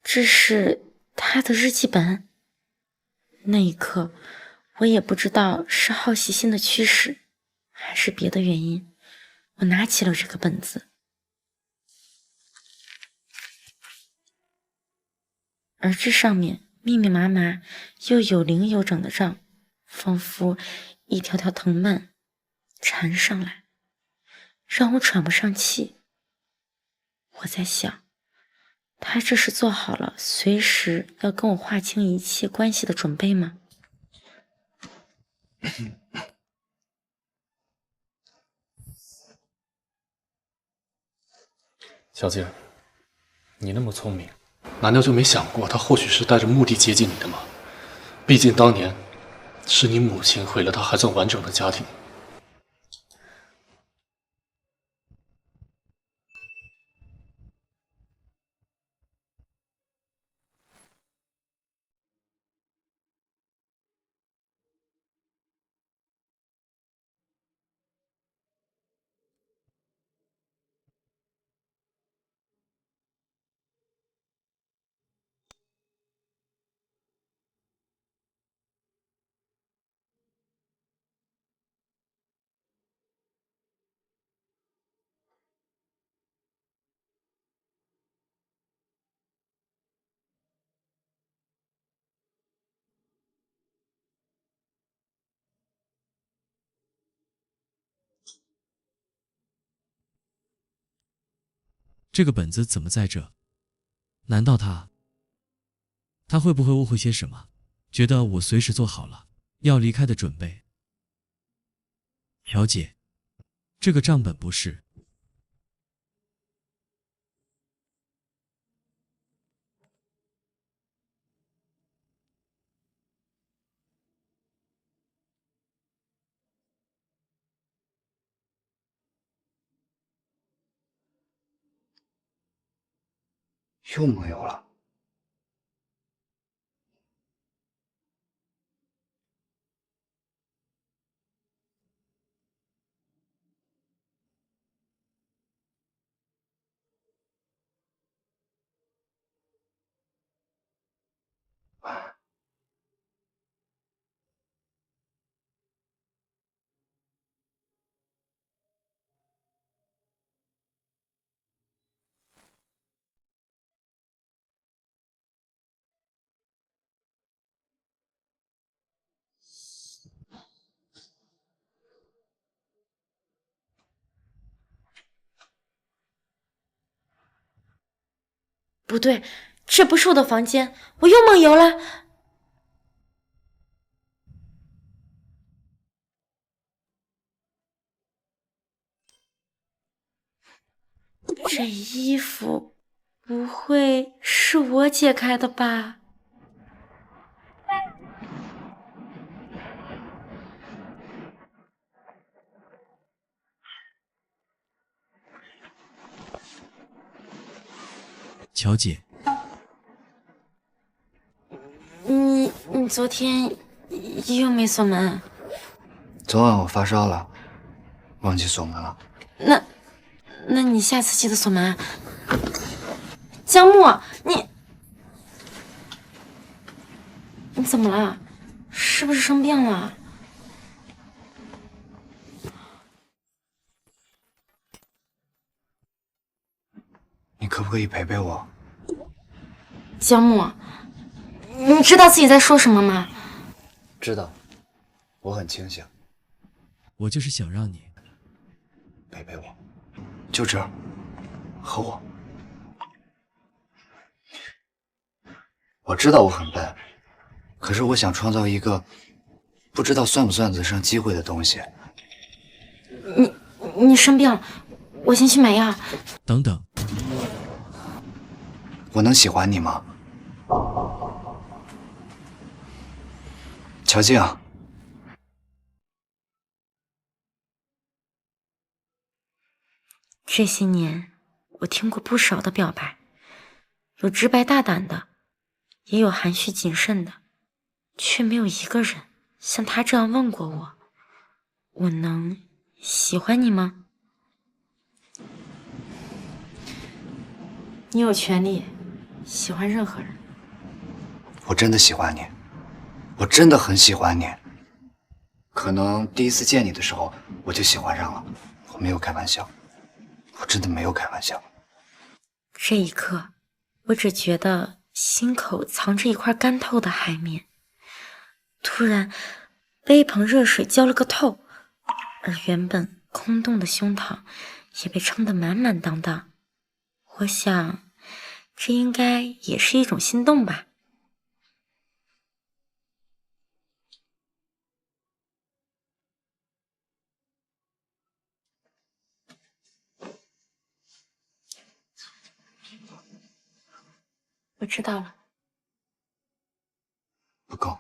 这是他的日记本。那一刻，我也不知道是好奇心的驱使，还是别的原因，我拿起了这个本子。而这上面密密麻麻又有零有整的账，仿佛一条条藤蔓缠上来，让我喘不上气。我在想，他这是做好了随时要跟我划清一切关系的准备吗？小姐，你那么聪明，难道就没想过他或许是带着目的接近你的吗？毕竟当年是你母亲毁了他还算完整的家庭。这个本子怎么在这？难道他会不会误会些什么？觉得我随时做好了要离开的准备？乔姐，这个账本不是。又梦游了。不对，这不是我的房间，我又梦游了。这衣服不会是我解开的吧？乔姐，你昨天又没锁门？昨晚我发烧了，忘记锁门了。那你下次记得锁门啊。江木，你怎么了？是不是生病了？你可不可以陪陪我？江木，你知道自己在说什么吗？知道，我很清醒。我就是想让你陪陪我，就这儿，和我。我知道我很笨，可是我想创造一个不知道算不算得上机会的东西。你生病了，我先去买药。等等，我能喜欢你吗？乔静，这些年我听过不少的表白，有直白大胆的，也有含蓄谨慎的，却没有一个人像他这样问过我：我能喜欢你吗？你有权利喜欢任何人。我真的喜欢你，我真的很喜欢你。可能第一次见你的时候我就喜欢上了，我没有开玩笑，我真的没有开玩笑。这一刻，我只觉得心口藏着一块干透的海绵，突然被一盆热水浇了个透，而原本空洞的胸膛也被撑得满满当当。我想，这应该也是一种心动吧。我知道了。不够。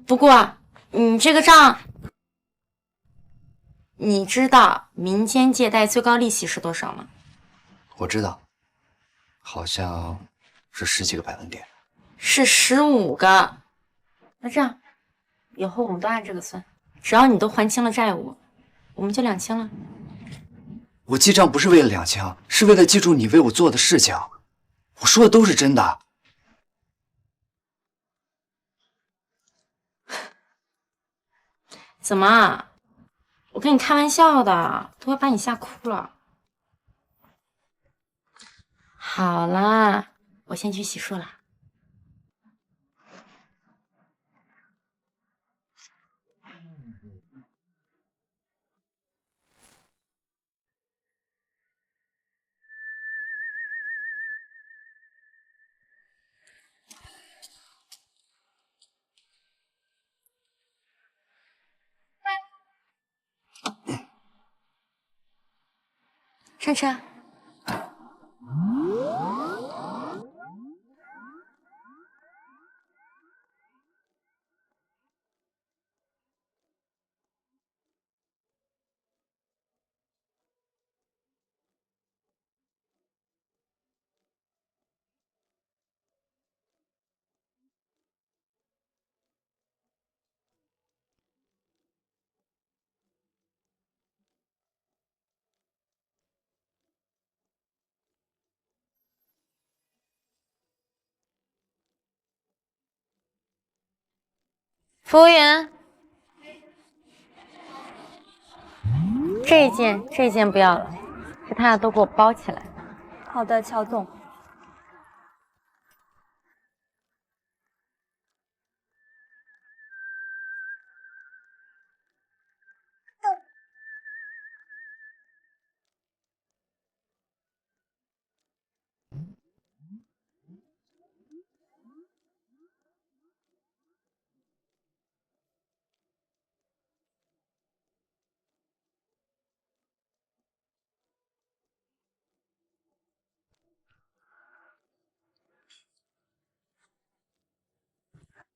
不过你这个账，你知道民间借贷最高利息是多少吗？我知道，好像是10几个百分点。是15个。那这样，以后我们都按这个算，只要你都还清了债务，我们就2000了。我记账不是为了2000，是为了记住你为我做的事情。我说的都是真的。怎么？我跟你开玩笑的，都快把你吓哭了。好啦，我先去洗漱了。上车。服务员，这一件不要了，其他的都给我包起来。好的，乔总。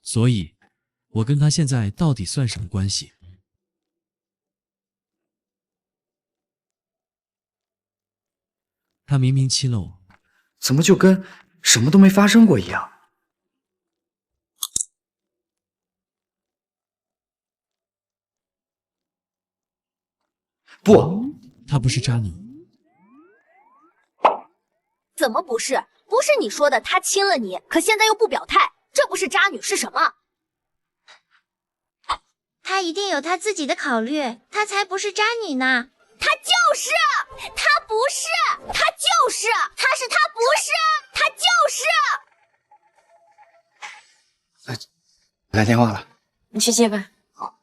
所以，我跟他现在到底算什么关系？他明明亲了我，怎么就跟什么都没发生过一样？不，她不是渣女。怎么不是？不是你说的他亲了你，可现在又不表态，这不是渣女是什么？他一定有他自己的考虑，他才不是渣女呢。他就是，他不是，他就是，他是他不是，他就是。来电话了，你去接吧。好。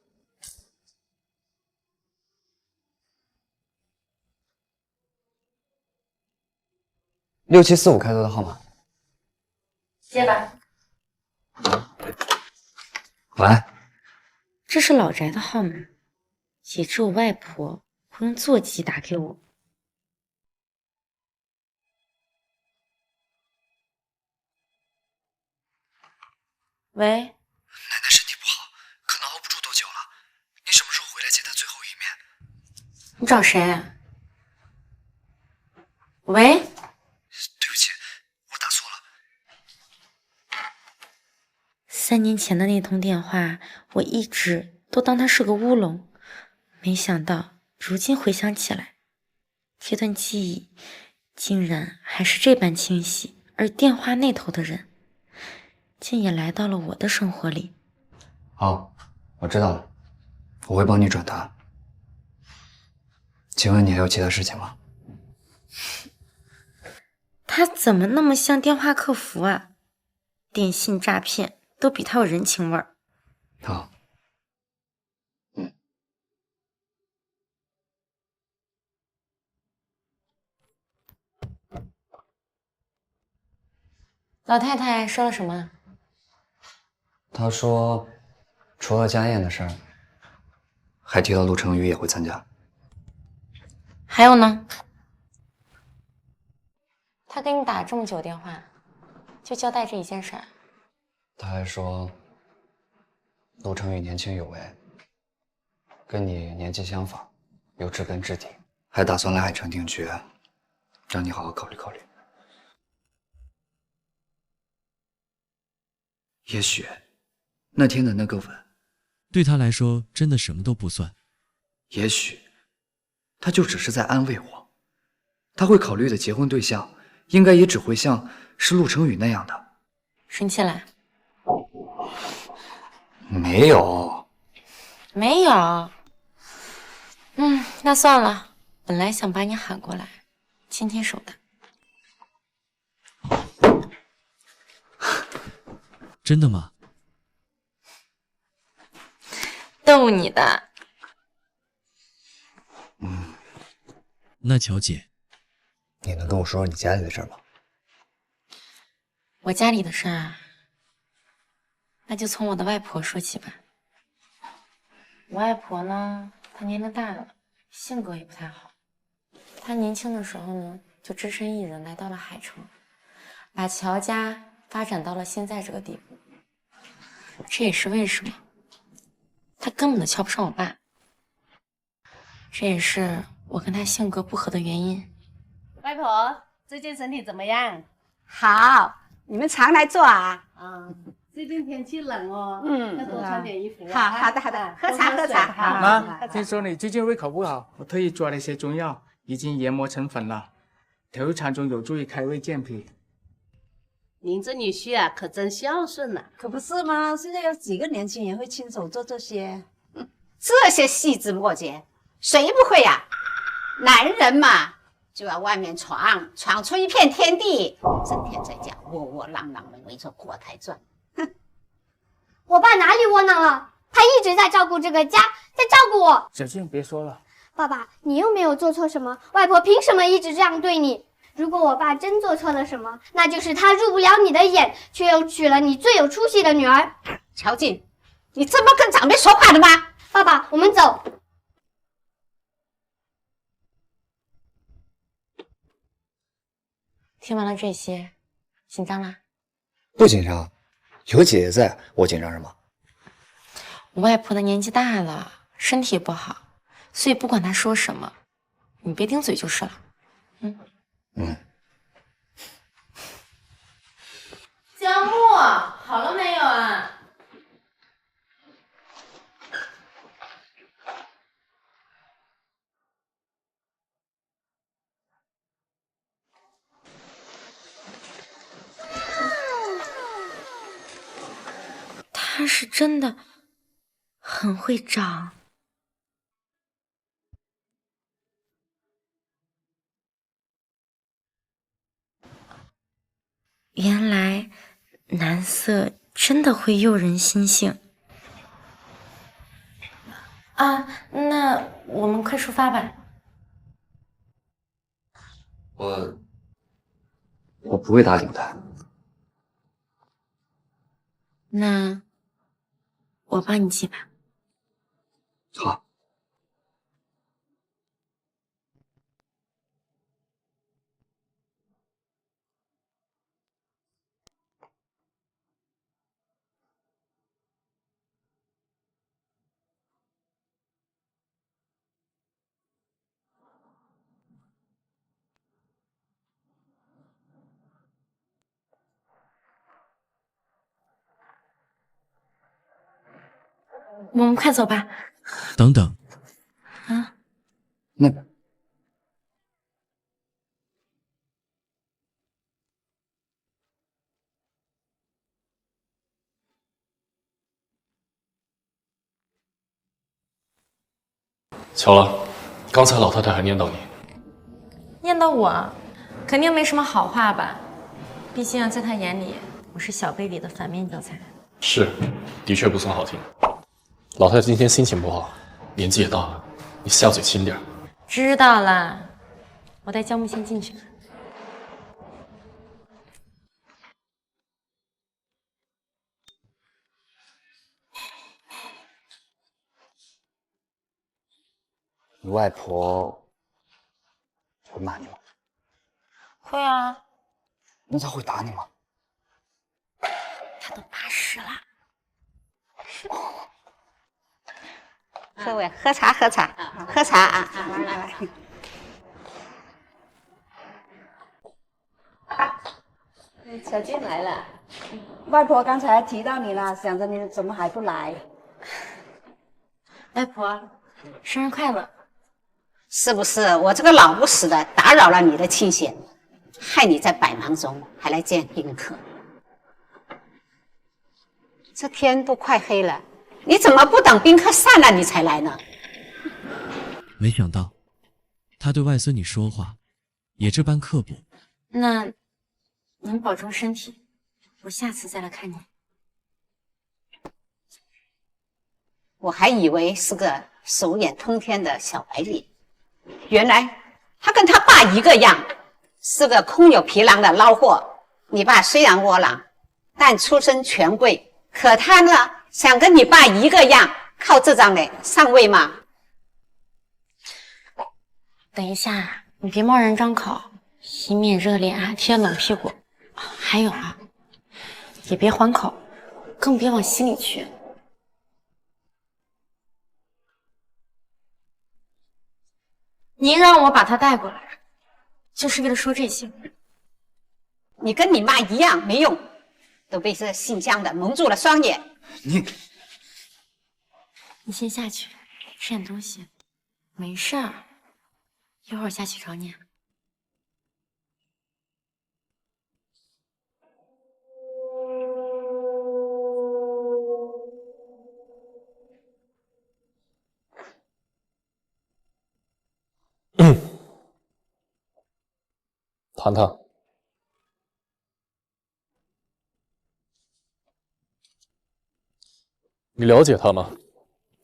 6745开头的号码。接吧。喂。这是老宅的号码，也只有外婆会用座机打给我。喂，奶奶身体不好，可能熬不住多久了。你什么时候回来见她最后一面？你找谁啊？喂，对不起，我打错了。3年前的那通电话，我一直都当它是个乌龙，没想到如今回想起来，这段记忆竟然还是这般清晰，而电话那头的人竟也来到了我的生活里。好，我知道了，我会帮你转达。请问你还有其他事情吗？他怎么那么像电话客服啊？电信诈骗都比他有人情味儿。好，老太太说了什么？他说，除了家宴的事儿，还提到陆成宇也会参加。还有呢？他给你打这么久电话，就交代这一件事儿。他还说，陆成宇年轻有为，跟你年纪相仿，有知根知底，还打算来海城定居，让你好好考虑考虑。也许，那天的那个吻，对他来说真的什么都不算。也许，他就只是在安慰我，他会考虑的结婚对象，应该也只会像是陆成宇那样的。生气了？没有，没有。那算了，本来想把你喊过来，牵牵手的。真的吗？逗你的。那乔姐，你能跟我说说你家里的事吗？我家里的事儿，那就从我的外婆说起吧。我外婆呢，她年龄大了，性格也不太好。她年轻的时候呢，就只身一人来到了海城，把乔家发展到了现在这个地步。这也是为什么她根本都瞧不上我爸，这也是我跟她性格不合的原因。外婆，最近身体怎么样？好，你们常来坐啊。最近天气冷哦，嗯要多穿点衣服。好的，喝茶喝茶。妈，听说你最近胃口不好，我特意抓了一些中药，已经研磨成粉了，调产中有助于开胃健脾。您这女婿啊，可真孝顺呐！可不是吗？现在有几个年轻人会亲手做这些？这些细枝末节，谁不会呀？男人嘛，就要外面闯出一片天地，整天在家窝窝囊囊的围着锅台转。我爸哪里窝囊了？他一直在照顾这个家，在照顾我。小静，别说了。爸爸，你又没有做错什么，外婆凭什么一直这样对你？如果我爸真做错了什么，那就是他入不了你的眼，却又娶了你最有出息的女儿。乔静，你这么跟长辈说话的吗？爸爸，我们走。听完了这些，紧张啦？不紧张，有姐姐在，我紧张什么？我外婆的年纪大了，身体不好，所以不管她说什么，你别顶嘴就是了。江木，好了没有啊？他是真的很会长。原来男色真的会诱人心性啊！那我们快出发吧。我不会打领带。那我帮你系吧。好。我们快走吧。等等，啊，那巧了，刚才老太太还念叨你。念叨我，肯定没什么好话吧？毕竟在她眼里，我是小辈里的反面教材。是，的确不算好听。老太太今天心情不好，年纪也大了，你下嘴轻点。知道了，我带江木先进去。你外婆会骂你吗？会啊。那她会打你吗？她都80了。各位喝茶喝茶喝茶啊！来。小静来了，外婆刚才提到你了，想着你怎么还不来？外婆，生日快乐！是不是我这个老不死的打扰了你的清闲，害你在百忙中还来见宾客？这天都快黑了，你怎么不等宾客散了你才来呢？没想到他对外孙女说话也这般刻薄。那您保重身体，我下次再来看你。我还以为是个手眼通天的小白领，原来他跟他爸一个样，是个空有皮囊的孬货。你爸虽然窝囊，但出身权贵，可他呢，想跟你爸一个样，靠这张脸上位吗？等一下，你别贸然张口，以免热脸啊贴冷屁股。还有啊，也别还口，更别往心里去。您让我把他带过来，就是为了说这些。你跟你妈一样没用，都被这姓姜的蒙住了双眼。你先下去吃点东西，没事儿，一会儿下去找你。糖糖，你了解他吗？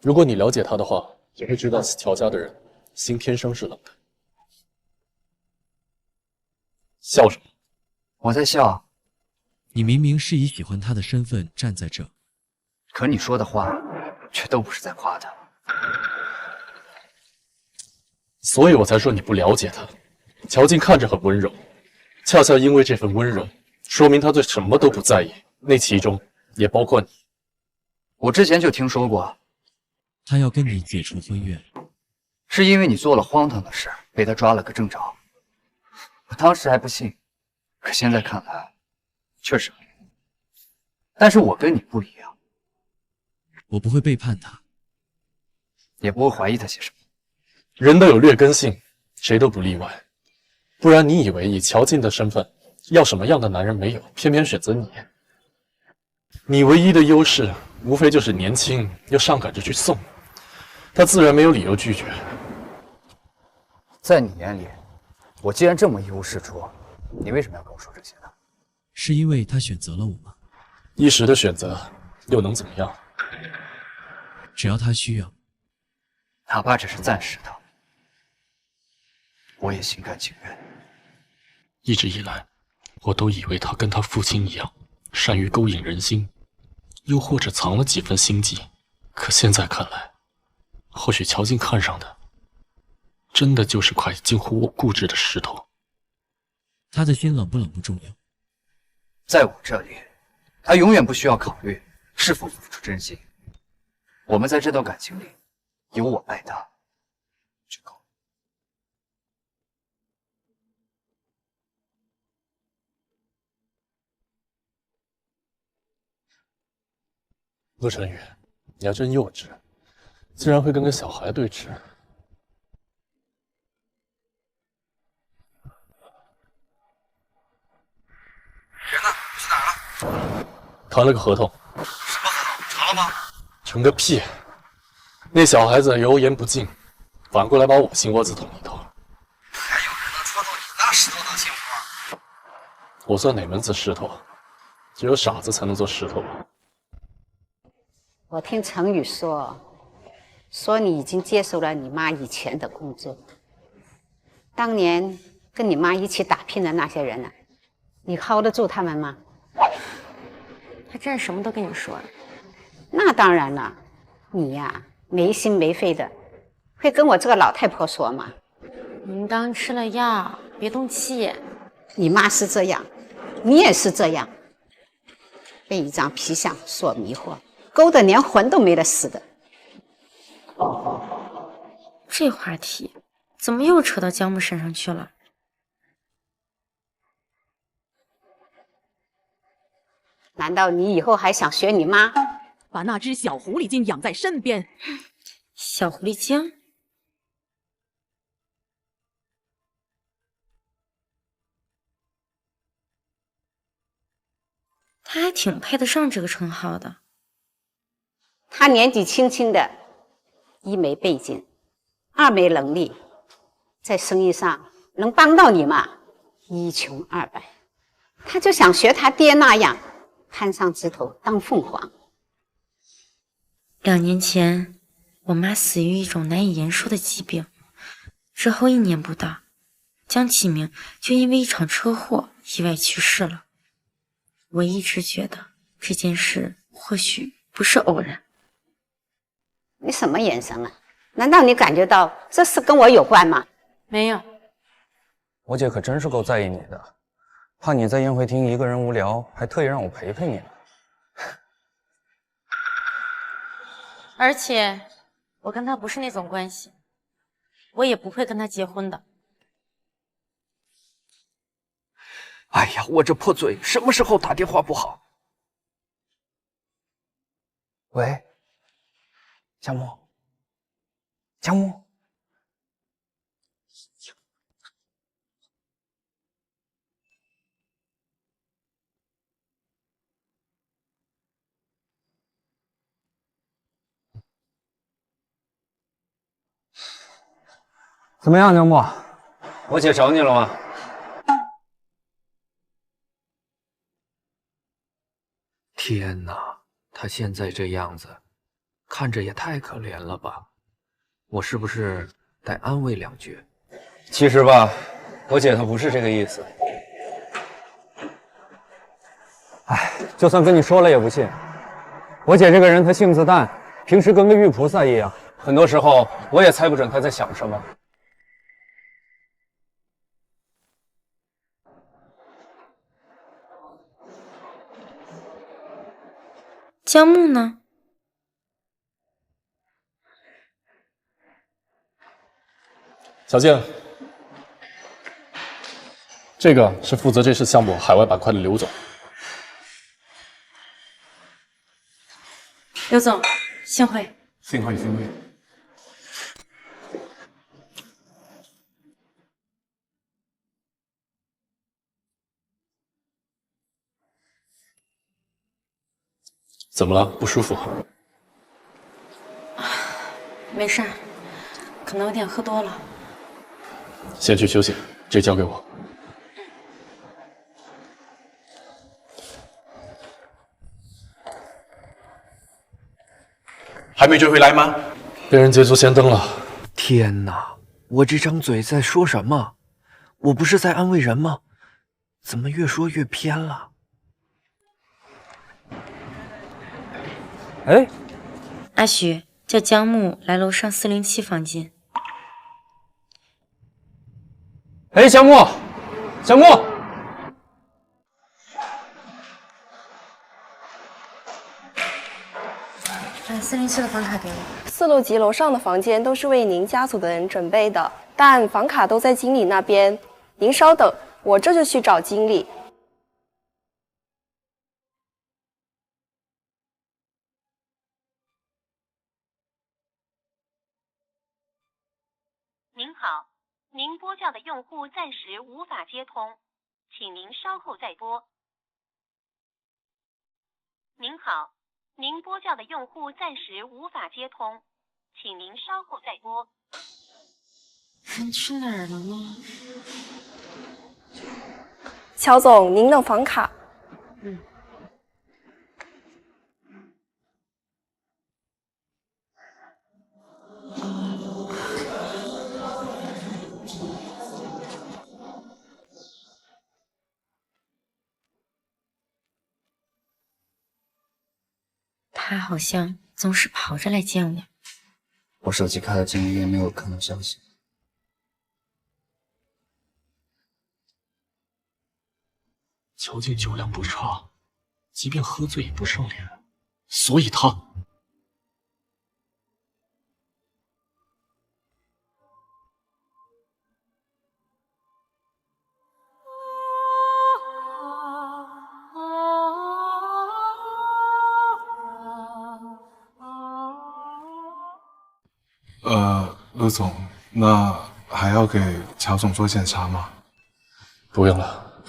如果你了解他的话，也会知道乔家的人心天生是冷的。笑什么？我在笑。你明明是以喜欢他的身份站在这，可你说的话却都不是在夸他。所以我才说你不了解他。乔静看着很温柔，恰恰因为这份温柔，说明他对什么都不在意，那其中也包括你。我之前就听说过，他要跟你解除婚约，是因为你做了荒唐的事，被他抓了个正着。我当时还不信，可现在看来，确实合理。但是我跟你不一样，我不会背叛他，也不会怀疑他些什么。人都有劣根性，谁都不例外。不然你以为以乔静的身份，要什么样的男人没有，偏偏选择你？你唯一的优势，无非就是年轻，又上赶着去送，他自然没有理由拒绝。在你眼里，我既然这么一无是处，你为什么要跟我说这些呢？是因为他选择了我吗？一时的选择又能怎么样？只要他需要，哪怕只是暂时的，我也心甘情愿。一直以来，我都以为他跟他父亲一样，善于勾引人心，又或者藏了几分心机。可现在看来，或许乔静看上的，真的就是块近乎固执的石头。他的心冷不冷不重要，在我这里，他永远不需要考虑是否付出真心。我们在这段感情里，有我爱他就够了。陆晨宇，你还真幼稚，竟然会跟个小孩对峙。人呢？去哪儿了？谈了个合同。什么合同？成了吗？成个屁！那小孩子油盐不进，反过来把我心窝子捅一刀。还有人能戳透你那石头当心活？我算哪门子石头？只有傻子才能做石头吧？我听程宇说你已经接受了你妈以前的工作。当年跟你妈一起打拼的那些人呢，你 hold 得住他们吗？他真是什么都跟你说了。那当然了，你呀，没心没肺的，会跟我这个老太婆说吗？您刚吃了药，别动气。你妈是这样，你也是这样，被一张皮相所迷惑，勾得连魂都没得似的。这话题怎么又扯到姜木身上去了？难道你以后还想学你妈，把那只小狐狸精养在身边？小狐狸精？他还挺配得上这个称号的。他年纪轻轻的，一没背景，二没能力，在生意上能帮到你吗？一穷二白，他就想学他爹那样，攀上枝头当凤凰。2年前，我妈死于一种难以言说的疾病，之后1年不到，江启明就因为一场车祸意外去世了。我一直觉得这件事或许不是偶然。你什么眼神啊？难道你感觉到这事跟我有关吗？没有。我姐可真是够在意你的，怕你在宴会厅一个人无聊，还特意让我陪陪你呢。而且我跟他不是那种关系，我也不会跟他结婚的。哎呀，我这破嘴，什么时候打电话不好？喂，江木，江木，怎么样，江木？我姐找你了吗？天哪，她现在这样子，看着也太可怜了吧？我是不是得安慰2句？其实吧，我姐她不是这个意思。哎，就算跟你说了也不信。我姐这个人她性子淡，平时跟个玉菩萨一样，很多时候我也猜不准她在想什么。江木呢？小静，这个是负责这次项目海外板块的刘总。刘总，幸会。幸会，幸会。怎么了？不舒服？没事儿，可能有点喝多了。先去休息，这交给我。还没追回来吗？被人捷足先登了。天哪，我这张嘴在说什么？我不是在安慰人吗？怎么越说越偏了？哎，阿许，叫江木来楼上407房间。哎，江木，江木，407的房卡给我。4楼及楼上的房间都是为您家族的人准备的，但房卡都在经理那边。您稍等，我这就去找经理。您好，您拨叫的用户暂时无法接通，请您稍后再拨。您好，您拨叫的用户暂时无法接通，请您稍后再拨。人去哪儿了呢？乔总，您的房卡。他好像总是跑着来见我。我手机开了静音，也没有看到消息。乔静酒量不差，即便喝醉也不上脸，所以他……陆总，那还要给乔总做检查吗？不用了。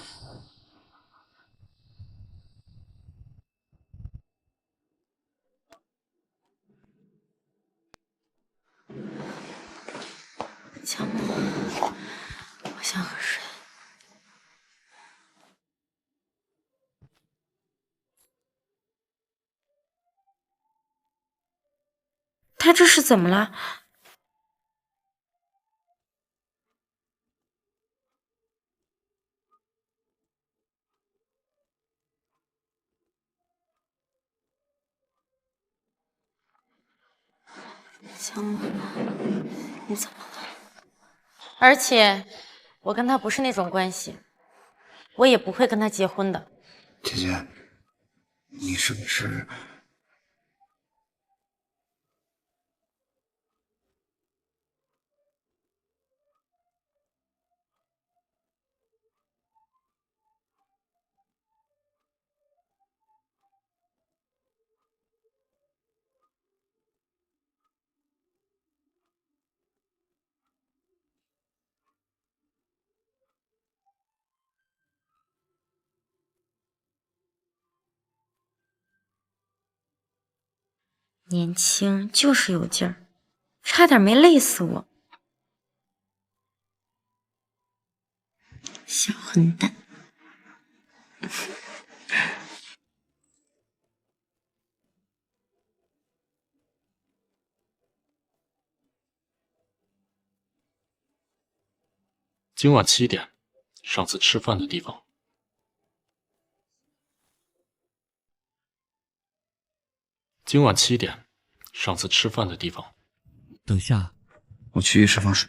江木，我想喝水。他这是怎么了？江木，你怎么了？而且，我跟他不是那种关系，我也不会跟他结婚的。姐姐，你是不是？年轻就是有劲儿，差点没累死我。小混蛋！今晚7点，上次吃饭的地方。今晚7点，上次吃饭的地方。等下，我去浴室放水。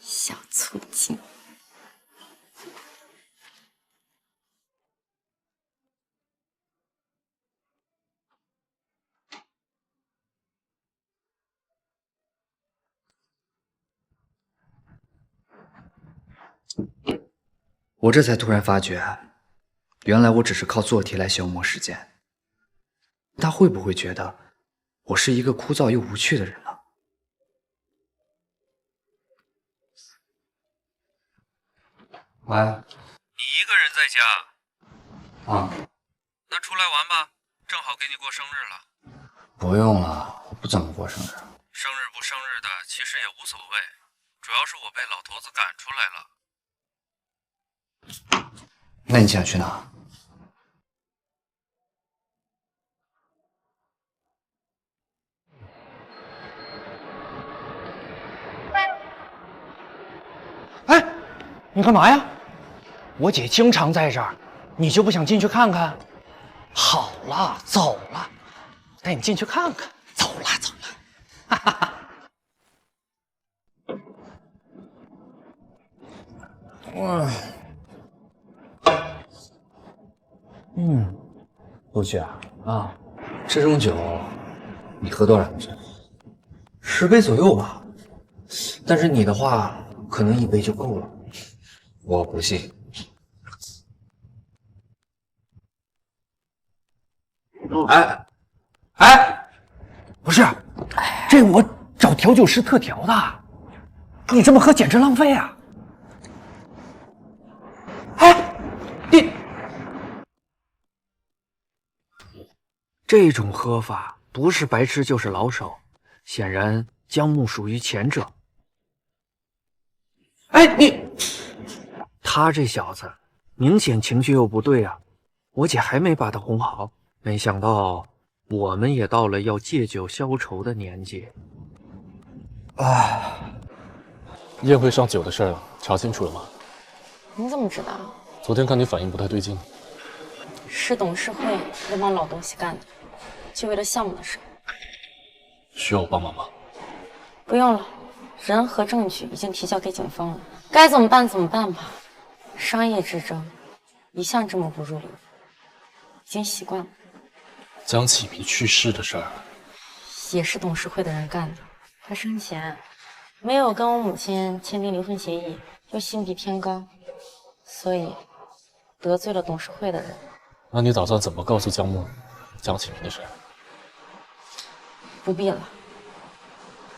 小醋精。我这才突然发觉，原来我只是靠做题来消磨时间。他会不会觉得我是一个枯燥又无趣的人呢？喂，你一个人在家？啊，那出来玩吧，正好给你过生日了。不用了，我不怎么过生日。生日不生日的，其实也无所谓，主要是我被老头子赶出来了。那你想去哪？哎，你干嘛呀？我姐经常在这儿，你就不想进去看看？好了，走了，带你进去看看。走了，走了。哈哈哈。哇。陆旭啊，这种酒你喝多少瓶？10杯左右吧。但是你的话，可能1杯就够了。我不信。哎，不是，这我找调酒师特调的，你这么喝简直浪费啊！哎，你这种喝法不是白痴就是老手，显然江木属于前者。哎，他这小子明显情绪又不对啊！我姐还没把他哄好，没想到我们也到了要借酒消愁的年纪。宴会上酒的事儿查清楚了吗？你怎么知道？昨天看你反应不太对劲。是董事会那帮老东西干的，就为了项目的事。需要我帮忙吗？不用了，人和证据已经提交给警方了，该怎么办怎么办吧。商业之争一向这么不入流，已经习惯了。江启明去世的事儿，也是董事会的人干的。他生前没有跟我母亲签订离婚协议，又心地偏高，所以得罪了董事会的人。那你打算怎么告诉江启明的事？不必了，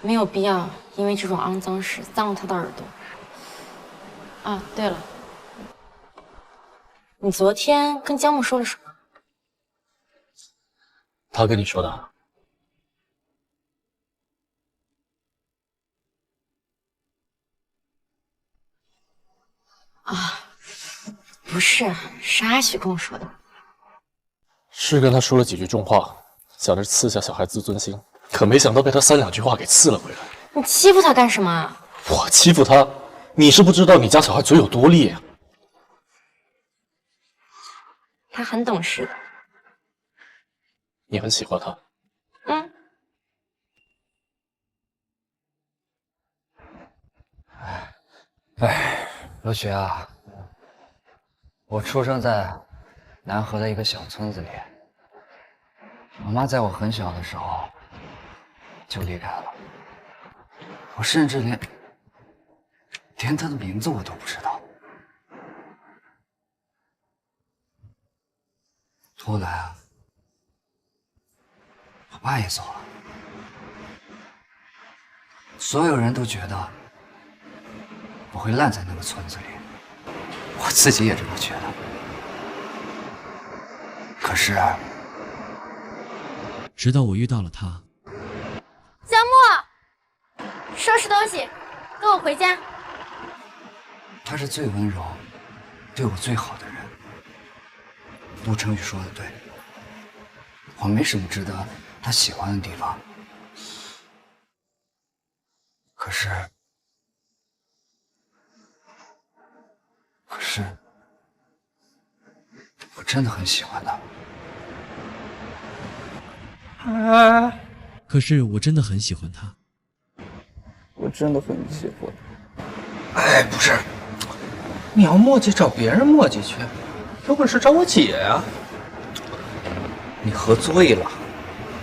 没有必要因为这种肮脏事脏了他的耳朵。啊，对了，你昨天跟江木说了什么？他跟你说的？是，是阿许跟我说的。是跟他说了几句重话，想着刺下小孩自尊心，可没想到被他3、2句话给刺了回来。你欺负他干什么？我欺负他？你是不知道你家小孩嘴有多利啊！他很懂事的。你很喜欢他？嗯。哎，罗雪啊，我出生在南河的一个小村子里，我妈在我很小的时候就离开了，我甚至连她的名字我都不知道。后来啊，我爸也走了，所有人都觉得我会烂在那个村子里，我自己也这么觉得。可是，直到我遇到了他。江木，收拾东西，跟我回家。他是最温柔、对我最好的人。陆成宇说的对，我没什么值得他喜欢的地方。可是，我真的很喜欢他。可是我真的很喜欢他。我真的很喜欢。哎，不是，你要磨叽找别人磨叽去，有本事找我姐呀！你喝醉了，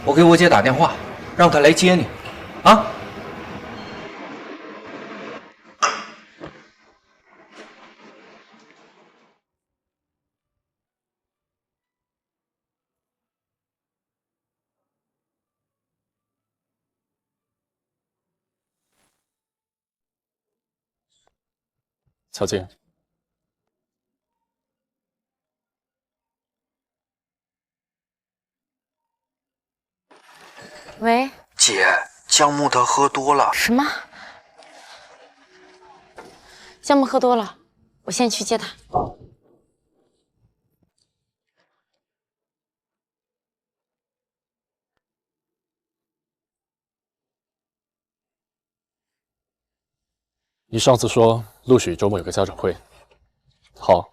我给我姐打电话，让她来接你，啊！乔静，喂，姐，江木他喝多了。什么？江木喝多了，我现在去接他。你上次说陆许周末有个家长会，好，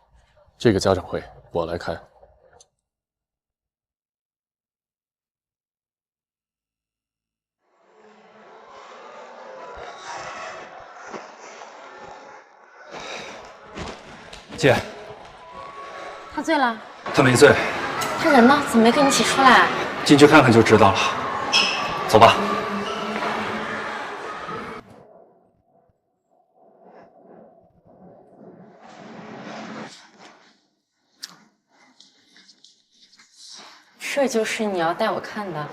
这个家长会我来开。姐，他醉了？他没醉，他人呢？怎么没跟你一起出来？进去看看就知道了。走吧。这就是你要带我看的。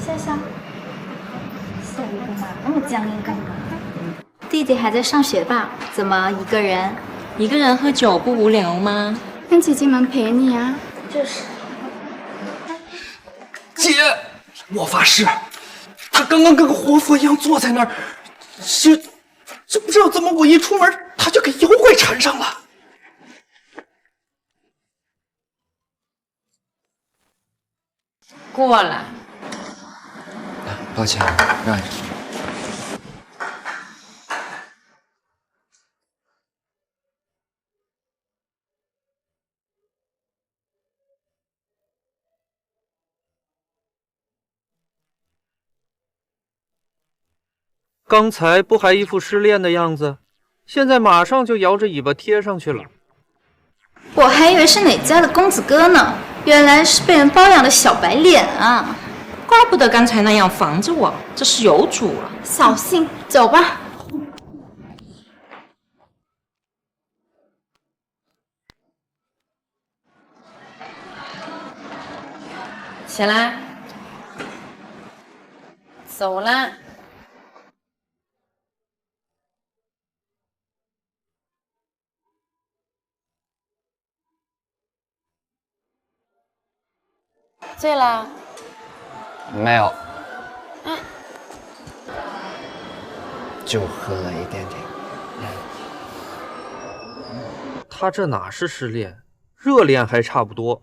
笑笑，笑一个嘛，那么僵硬干嘛？弟弟还在上学吧？怎么一个人？一个人喝酒不无聊吗？让姐姐们陪你啊。就是。姐，我发誓，他刚刚跟个活佛一样坐在那儿，这不知道怎么我一出门他就给妖怪缠上了。过来。抱歉，让一让。刚才不还一副失恋的样子，现在马上就摇着尾巴贴上去了。我还以为是哪家的公子哥呢，原来是被人包养的小白脸啊！怪不得刚才那样防着我，这是有主了。扫兴，走吧。起来，走啦。醉了？没有，嗯，就喝了一点点。他这哪是失恋，热恋还差不多。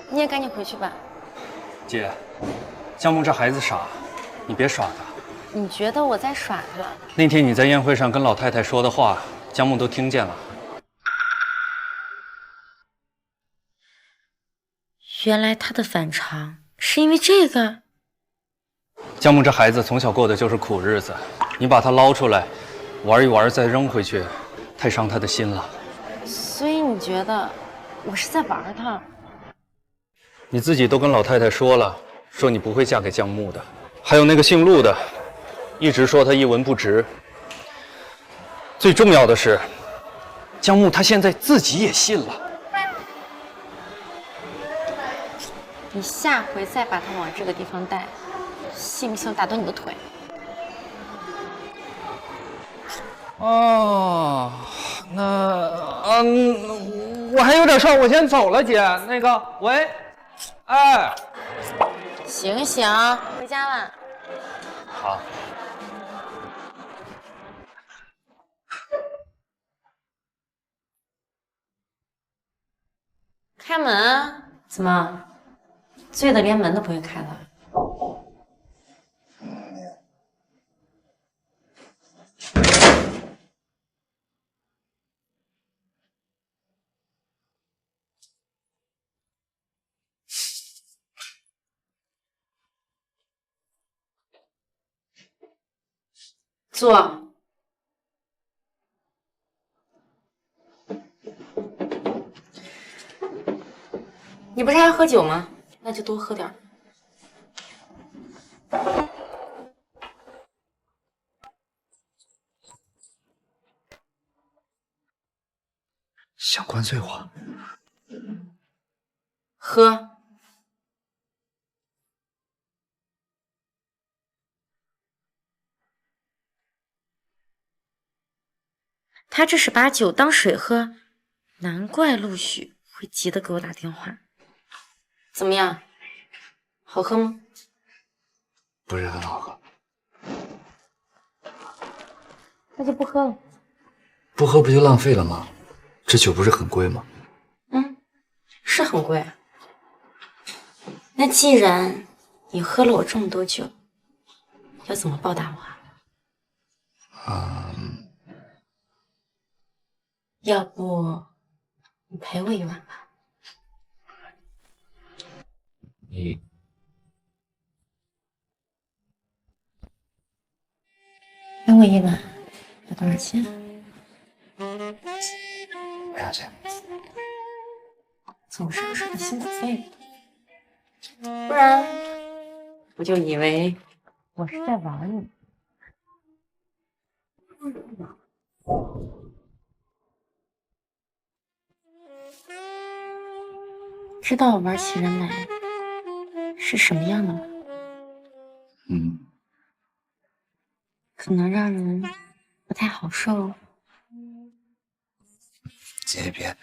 你也赶紧回去吧。姐，江木这孩子傻，你别耍他。你觉得我在耍他？那天你在宴会上跟老太太说的话，江木都听见了。原来他的反常是因为这个。江木这孩子从小过的就是苦日子，你把他捞出来，玩一玩再扔回去，太伤他的心了。所以你觉得我是在玩他？你自己都跟老太太说了，说你不会嫁给江木的。还有那个姓陆的，一直说他一文不值。最重要的是，江木他现在自己也信了。你下回再把他往这个地方带，信不信我打断你的腿？哦，我还有点事儿，我先走了，姐。那个，喂，哎，行行，回家了。好。开门？怎么？醉的连门都不会开了？坐。你不是爱喝酒吗？那就多喝点儿。想灌醉我？喝。他这是把酒当水喝，难怪陆许会急得给我打电话。怎么样？好喝吗？不是很好喝。那就不喝了。不喝不就浪费了吗？这酒不是很贵吗？嗯，是很贵。那既然你喝了我这么多酒，要怎么报答我啊？要不你陪我1晚吧？你陪我1晚要多少钱？不要钱。总是不是个辛苦费，不然我就以为我是在玩你。知道我玩起人来是什么样的吗？可能让人不太好受。姐别。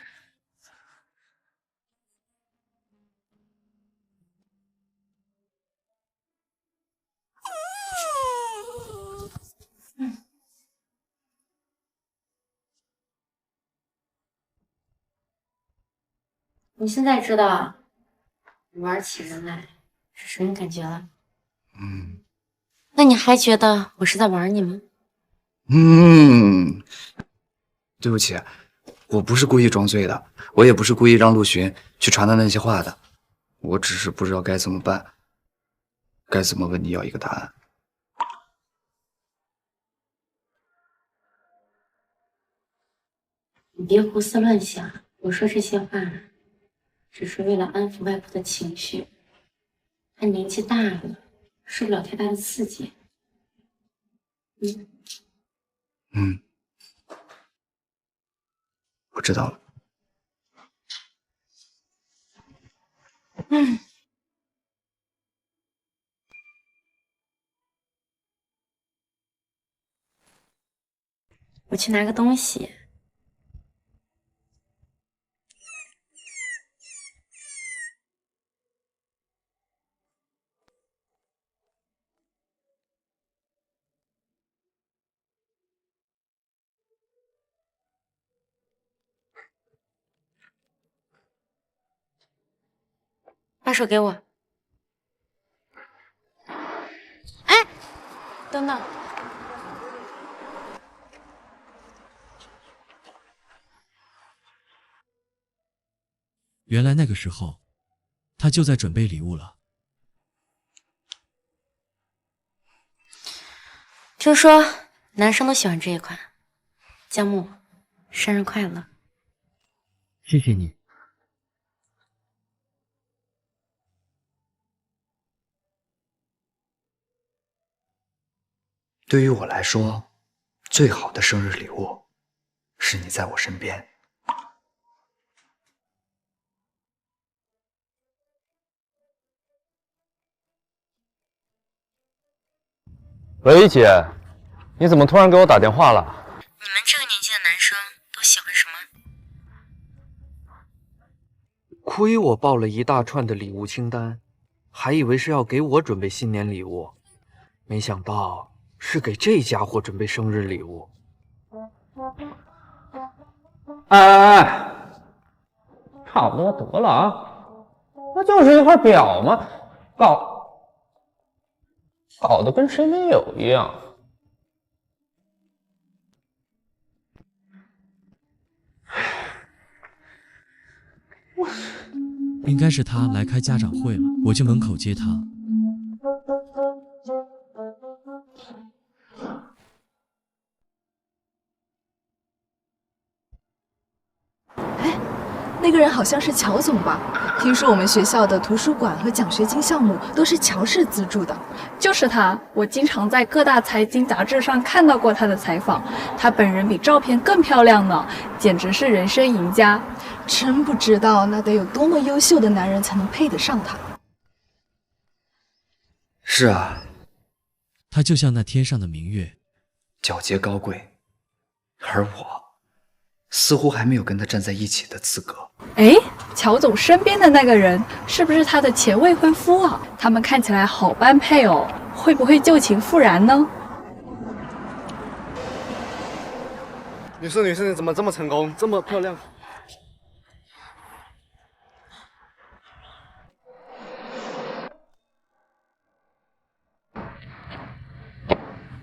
你现在知道玩起人来是什么感觉了？那你还觉得我是在玩你吗？对不起，我不是故意装醉的，我也不是故意让陆巡去传达那些话的，我只是不知道该怎么办，该怎么问你要一个答案。你别胡思乱想，我说这些话只是为了安抚外婆的情绪。她年纪大了，受不了太大的刺激。我知道了。我去拿个东西。把手给我。哎，等等。原来那个时候，他就在准备礼物了。听说男生都喜欢这一款。江木，生日快乐！谢谢你。对于我来说，最好的生日礼物是你在我身边。喂，姐，你怎么突然给我打电话了？你们这个年纪的男生都喜欢什么？亏我报了一大串的礼物清单，还以为是要给我准备新年礼物，没想到是给这家伙准备生日礼物。哎，差不多得了啊，那就是一块表嘛，搞得跟谁没有一样。应该是他来开家长会了，我去门口接他。那个人好像是乔总吧？听说我们学校的图书馆和奖学金项目都是乔氏资助的。就是他，我经常在各大财经杂志上看到过他的采访，他本人比照片更漂亮呢，简直是人生赢家。真不知道那得有多么优秀的男人才能配得上他。是啊，他就像那天上的明月，皎洁高贵，而我似乎还没有跟他站在一起的资格。哎，乔总身边的那个人是不是他的前未婚夫啊？他们看起来好般配哦，会不会旧情复燃呢？女士，你怎么这么成功，这么漂亮？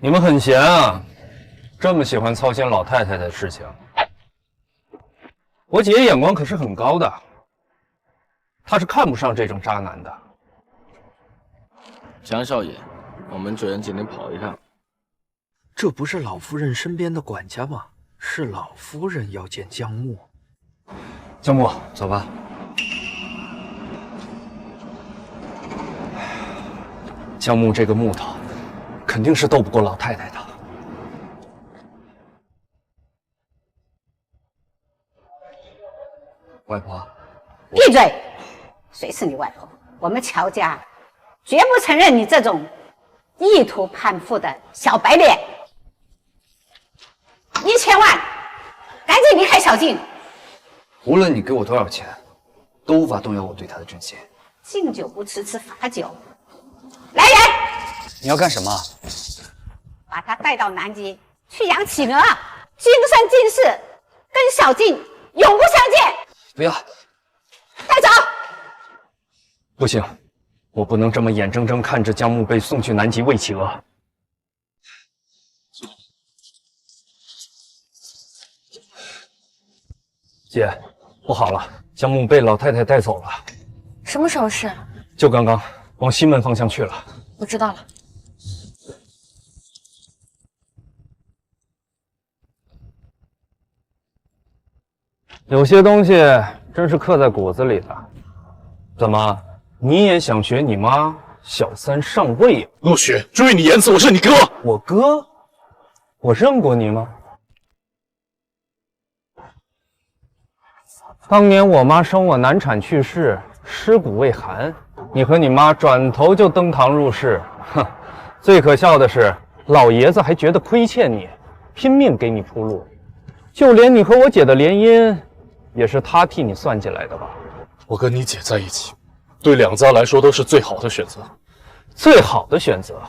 你们很闲啊，这么喜欢操心老太太的事情。我姐眼光可是很高的，她是看不上这种渣男的。江少爷，我们主人今天跑一趟。这不是老夫人身边的管家吗？是老夫人要见江木。江木，走吧。江木这个木头，肯定是斗不过老太太的。外婆，闭嘴！谁是你外婆？我们乔家绝不承认你这种意图攀附的小白脸。1000万，赶紧离开小静！无论你给我多少钱，都无法动摇我对他的真心。敬酒不吃吃罚酒。来人！你要干什么？把他带到南极去养企鹅，今生今世跟小静永不相见。不要！带走！不行，我不能这么眼睁睁看着江木被送去南极喂企鹅。姐，不好了，江木被老太太带走了。什么时候是？就刚刚，往西门方向去了。我知道了。有些东西真是刻在骨子里的。怎么，你也想学你妈小三上位？陆许，注意你言辞，我是你哥。我哥？我认过你吗？当年我妈生我难产去世，尸骨未寒，你和你妈转头就登堂入室。哼，最可笑的是，老爷子还觉得亏欠你，拼命给你铺路。就连你和我姐的联姻，也是他替你算计来的吧？我跟你姐在一起，对两家来说都是最好的选择。最好的选择？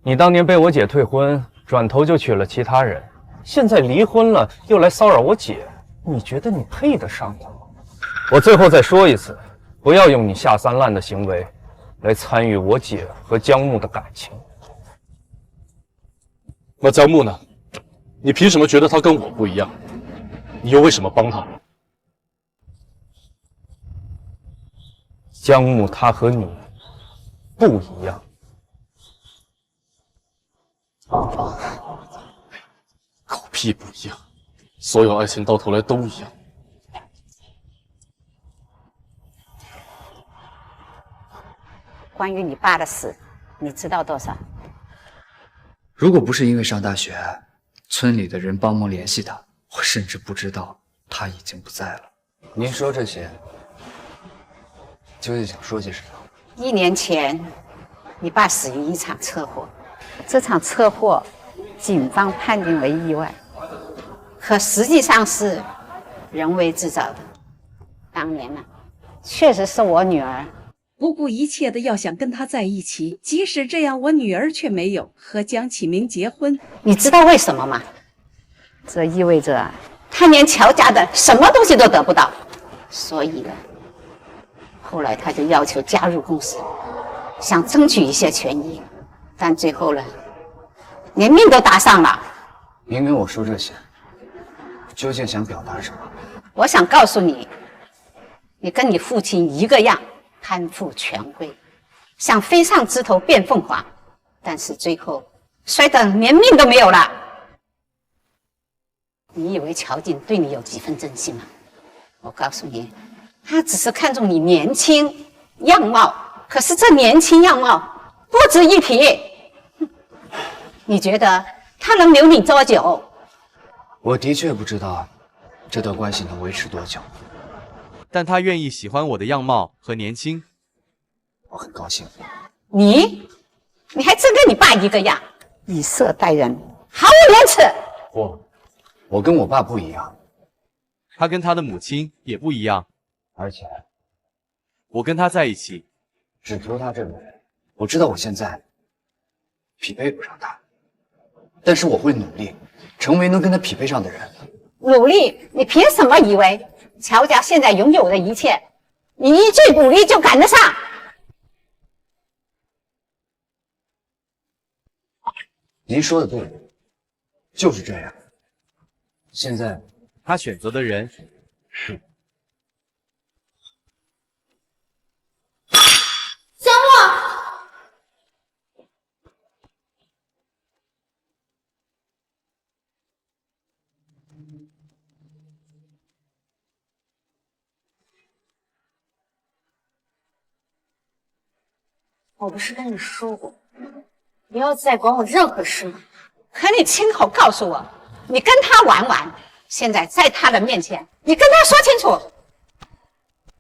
你当年被我姐退婚，转头就娶了其他人，现在离婚了，又来骚扰我姐，你觉得你配得上她吗？我最后再说一次，不要用你下三滥的行为来参与我姐和江木的感情。那江木呢？你凭什么觉得他跟我不一样？你又为什么帮他？江木他和你不一样。狗屁不一样！所有爱情到头来都一样。关于你爸的事，你知道多少？如果不是因为上大学，村里的人帮忙联系他，我甚至不知道他已经不在了。您说这些，究竟想说些什么1年前，你爸死于一场车祸。这场车祸，警方判定为意外，可实际上是人为制造的。当年呢，确实是我女儿不顾一切的要想跟他在一起，即使这样，我女儿却没有和江启明结婚。你知道为什么吗？这意味着他连乔家的什么东西都得不到，所以呢，后来他就要求加入公司，想争取一些权益，但最后呢，连命都搭上了。您跟我说这些，究竟想表达什么？我想告诉你，你跟你父亲一个样。贪腐权贵，想飞上枝头变凤凰，但是最后摔得连命都没有了。你以为乔静对你有几分真心吗？我告诉你，他只是看中你年轻样貌，可是这年轻样貌不值一提。你觉得他能留你多久？我的确不知道这段关系能维持多久。但他愿意喜欢我的样貌和年轻，我很高兴。你还真跟你爸一个样，以色待人，毫无廉耻。我跟我爸不一样，他跟他的母亲也不一样，而且我跟他在一起，只图他这个人。我知道我现在匹配不上他，但是我会努力，成为能跟他匹配上的人。努力？你凭什么以为？乔家现在拥有的一切，你一句努力就赶得上？您说的对，就是这样。现在他选择的人是江墨。我不是跟你说过，不要再管我任何事吗？可你亲口告诉我，你跟他玩玩。现在在他的面前，你跟他说清楚，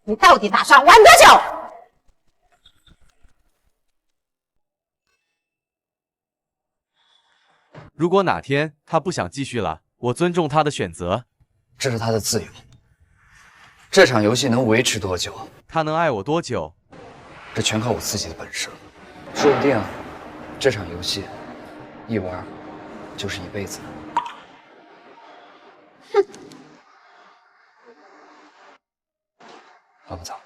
你到底打算玩多久？如果哪天他不想继续了，我尊重他的选择，这是他的自由。这场游戏能维持多久？他能爱我多久？这全靠我自己的本事了。说不定，这场游戏一玩就是一辈子。哼！老婆早。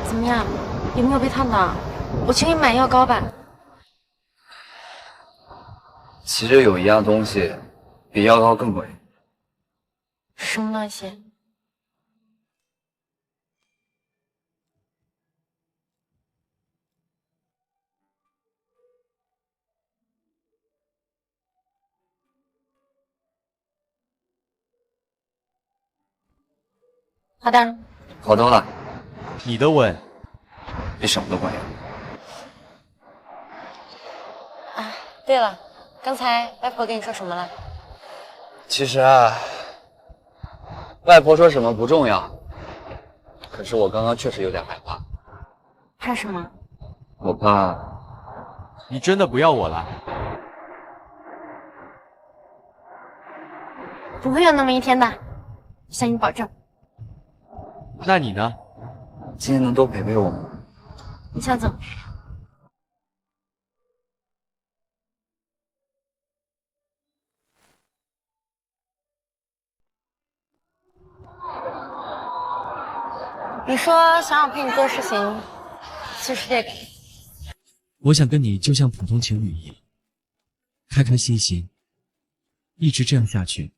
怎么样？有没有被烫到？我请你买药膏吧。其实有一样东西比药膏更贵。什么东西？好的。好多了。你的吻比什么都管用。啊，对了，刚才外婆跟你说什么了？其实啊，外婆说什么不重要，可是我刚刚确实有点害怕。怕什么？我怕你真的不要我了。不会有那么一天的，向你保证。那你呢？今天能多陪陪我吗？你想怎么？你说想我陪你做事情，就是这个。我想跟你就像普通情侣一样，开开心心，一直这样下去。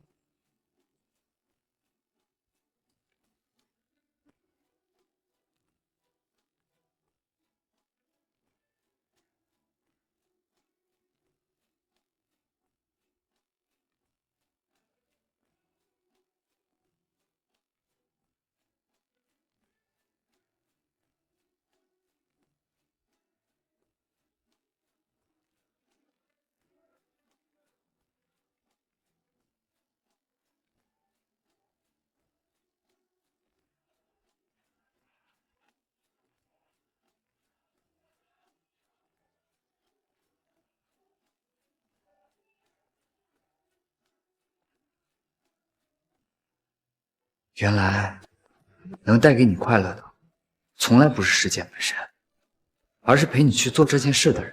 原来能带给你快乐的，从来不是事件本身，而是陪你去做这件事的人。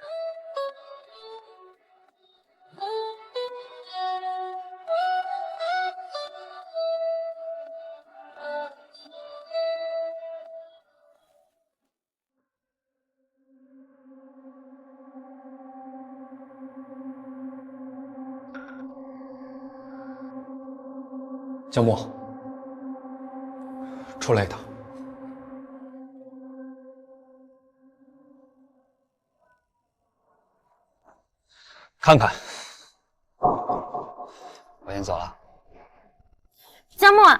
江墨，出来一趟。看看，我先走了。江墨，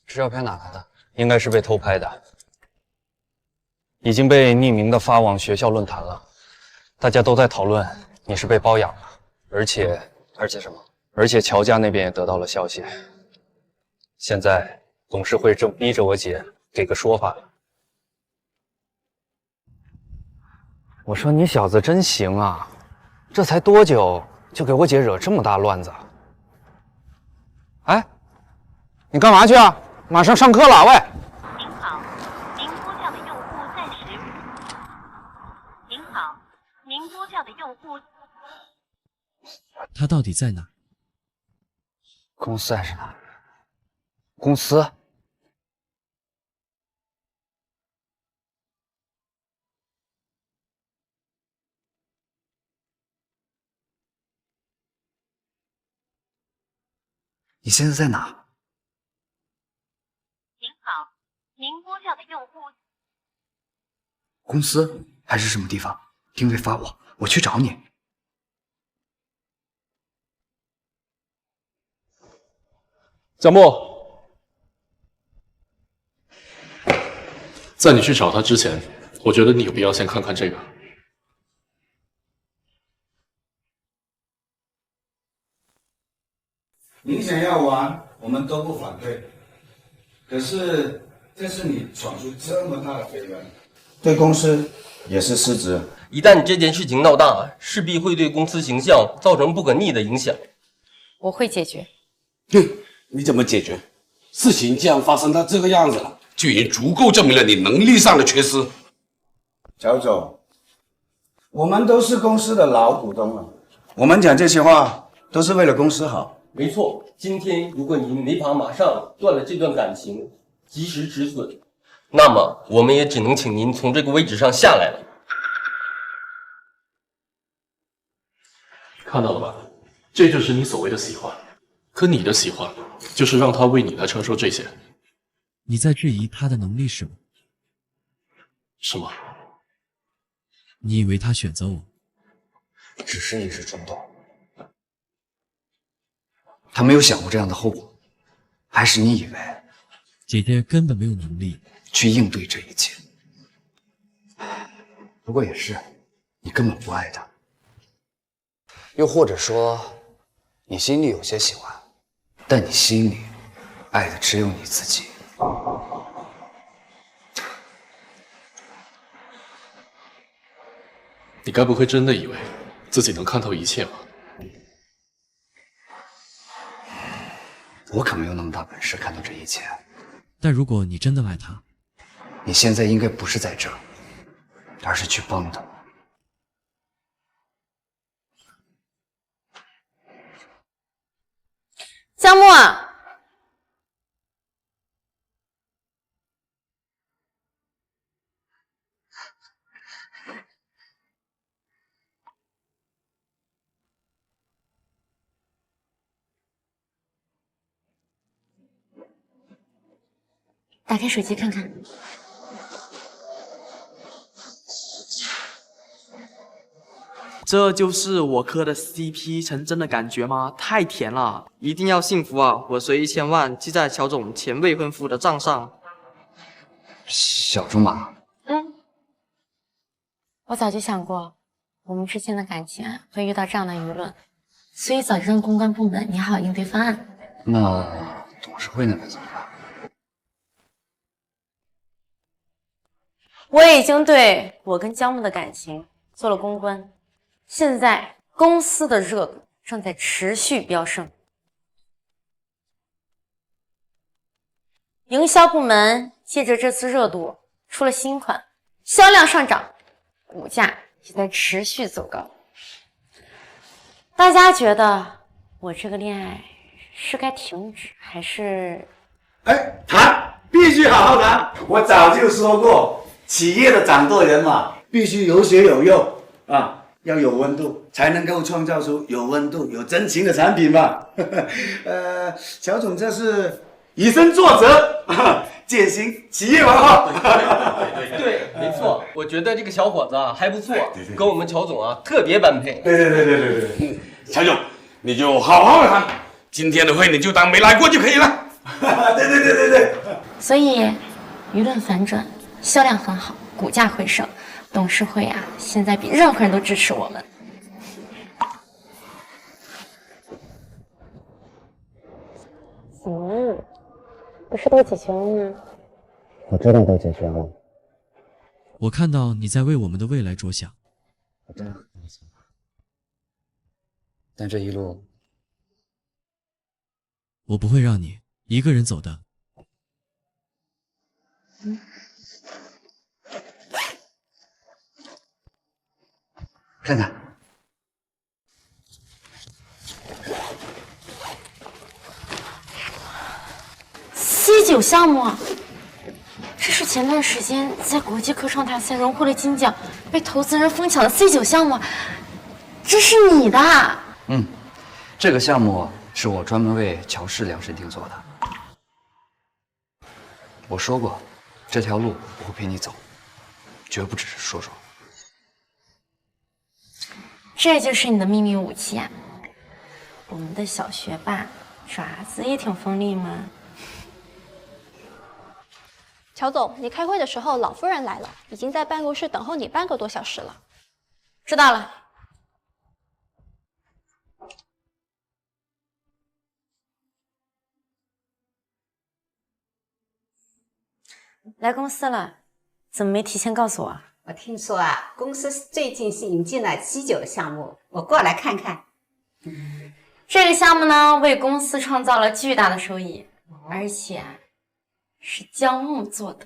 这照片哪来的？应该是被偷拍的，已经被匿名的发往学校论坛了，大家都在讨论你是被包养了，而且什么？而且乔家那边也得到了消息，现在董事会正逼着我姐给个说法。我说你小子真行啊，这才多久就给我姐惹这么大乱子？哎，你干嘛去啊？马上上课了，喂！您好，您拨叫的用户暂时。您好，您拨叫的用户。他到底在哪？公司还是哪？公司。你现在在哪？您好，您拨叫的用户。公司还是什么地方？定位发我去找你。江墨，在你去找他之前，我觉得你有必要先看看这个。您想要玩，我们都不反对。可是这次你闯出这么大的绯闻，对公司也是失职。一旦这件事情闹大，势必会对公司形象造成不可逆的影响。我会解决。哼，你怎么解决？事情既然发生到这个样子了，就已经足够证明了你能力上的缺失。乔总，我们都是公司的老股东了，我们讲这些话都是为了公司好。没错，今天如果您没法马上断了这段感情，及时止损，那么我们也只能请您从这个位置上下来了。看到了吧？这就是你所谓的喜欢。可你的喜欢，就是让他为你来承受这些。你在质疑他的能力是吗？什么？你以为他选择我，只是一时冲动？他没有想过这样的后果，还是你以为姐姐根本没有能力去应对这一切？不过也是，你根本不爱他，又或者说，你心里有些喜欢，但你心里爱的只有你自己。你该不会真的以为自己能看透一切吧？我可没有那么大本事看到这一切。但如果你真的爱他，你现在应该不是在这儿，而是去帮的。江木啊，打开手机看看。这就是我磕的 CP 成真的感觉吗？太甜了，一定要幸福啊！我随1000万记在乔总前未婚夫的账上。小竹马，我早就想过，我们之间的感情会遇到这样的舆论，所以早就让公关部门拟好应对方案。那董事会那边怎么办？我已经对我跟江木的感情做了公关。现在公司的热度正在持续飙升，营销部门借着这次热度出了新款，销量上涨，股价也在持续走高。大家觉得我这个恋爱是该停止还是？谈必须好好谈。我早就说过，企业的掌舵人嘛，必须有血有肉啊。要有温度，才能够创造出有温度、有真情的产品嘛。乔总这是以身作则，践行企业文化。对，没错，我觉得这个小伙子啊还不错，跟我们乔总啊特别般配。对，乔总，你就好好的谈，今天的会你就当没来过就可以了。对。所以舆论反转，销量很好，股价回升。董事会啊，现在比任何人都支持我们。怎么了？不是都解决了吗？我知道都解决了。我看到你在为我们的未来着想。我真的很担心，但这一路，我不会让你一个人走的。看看，C9项目，这是前段时间在国际科创大赛荣获了金奖，被投资人疯抢的 C9项目，这是你的？这个项目是我专门为乔氏量身定做的。我说过，这条路我会陪你走，绝不只是说说。这就是你的秘密武器啊！我们的小学霸爪子也挺锋利嘛。乔总，你开会的时候，老夫人来了，已经在办公室等候你半个多小时了。知道了。来公司了，怎么没提前告诉我？我听说啊，公司最近是引进了C9的项目，我过来看看。这个项目呢，为公司创造了巨大的收益，而且是江木做的。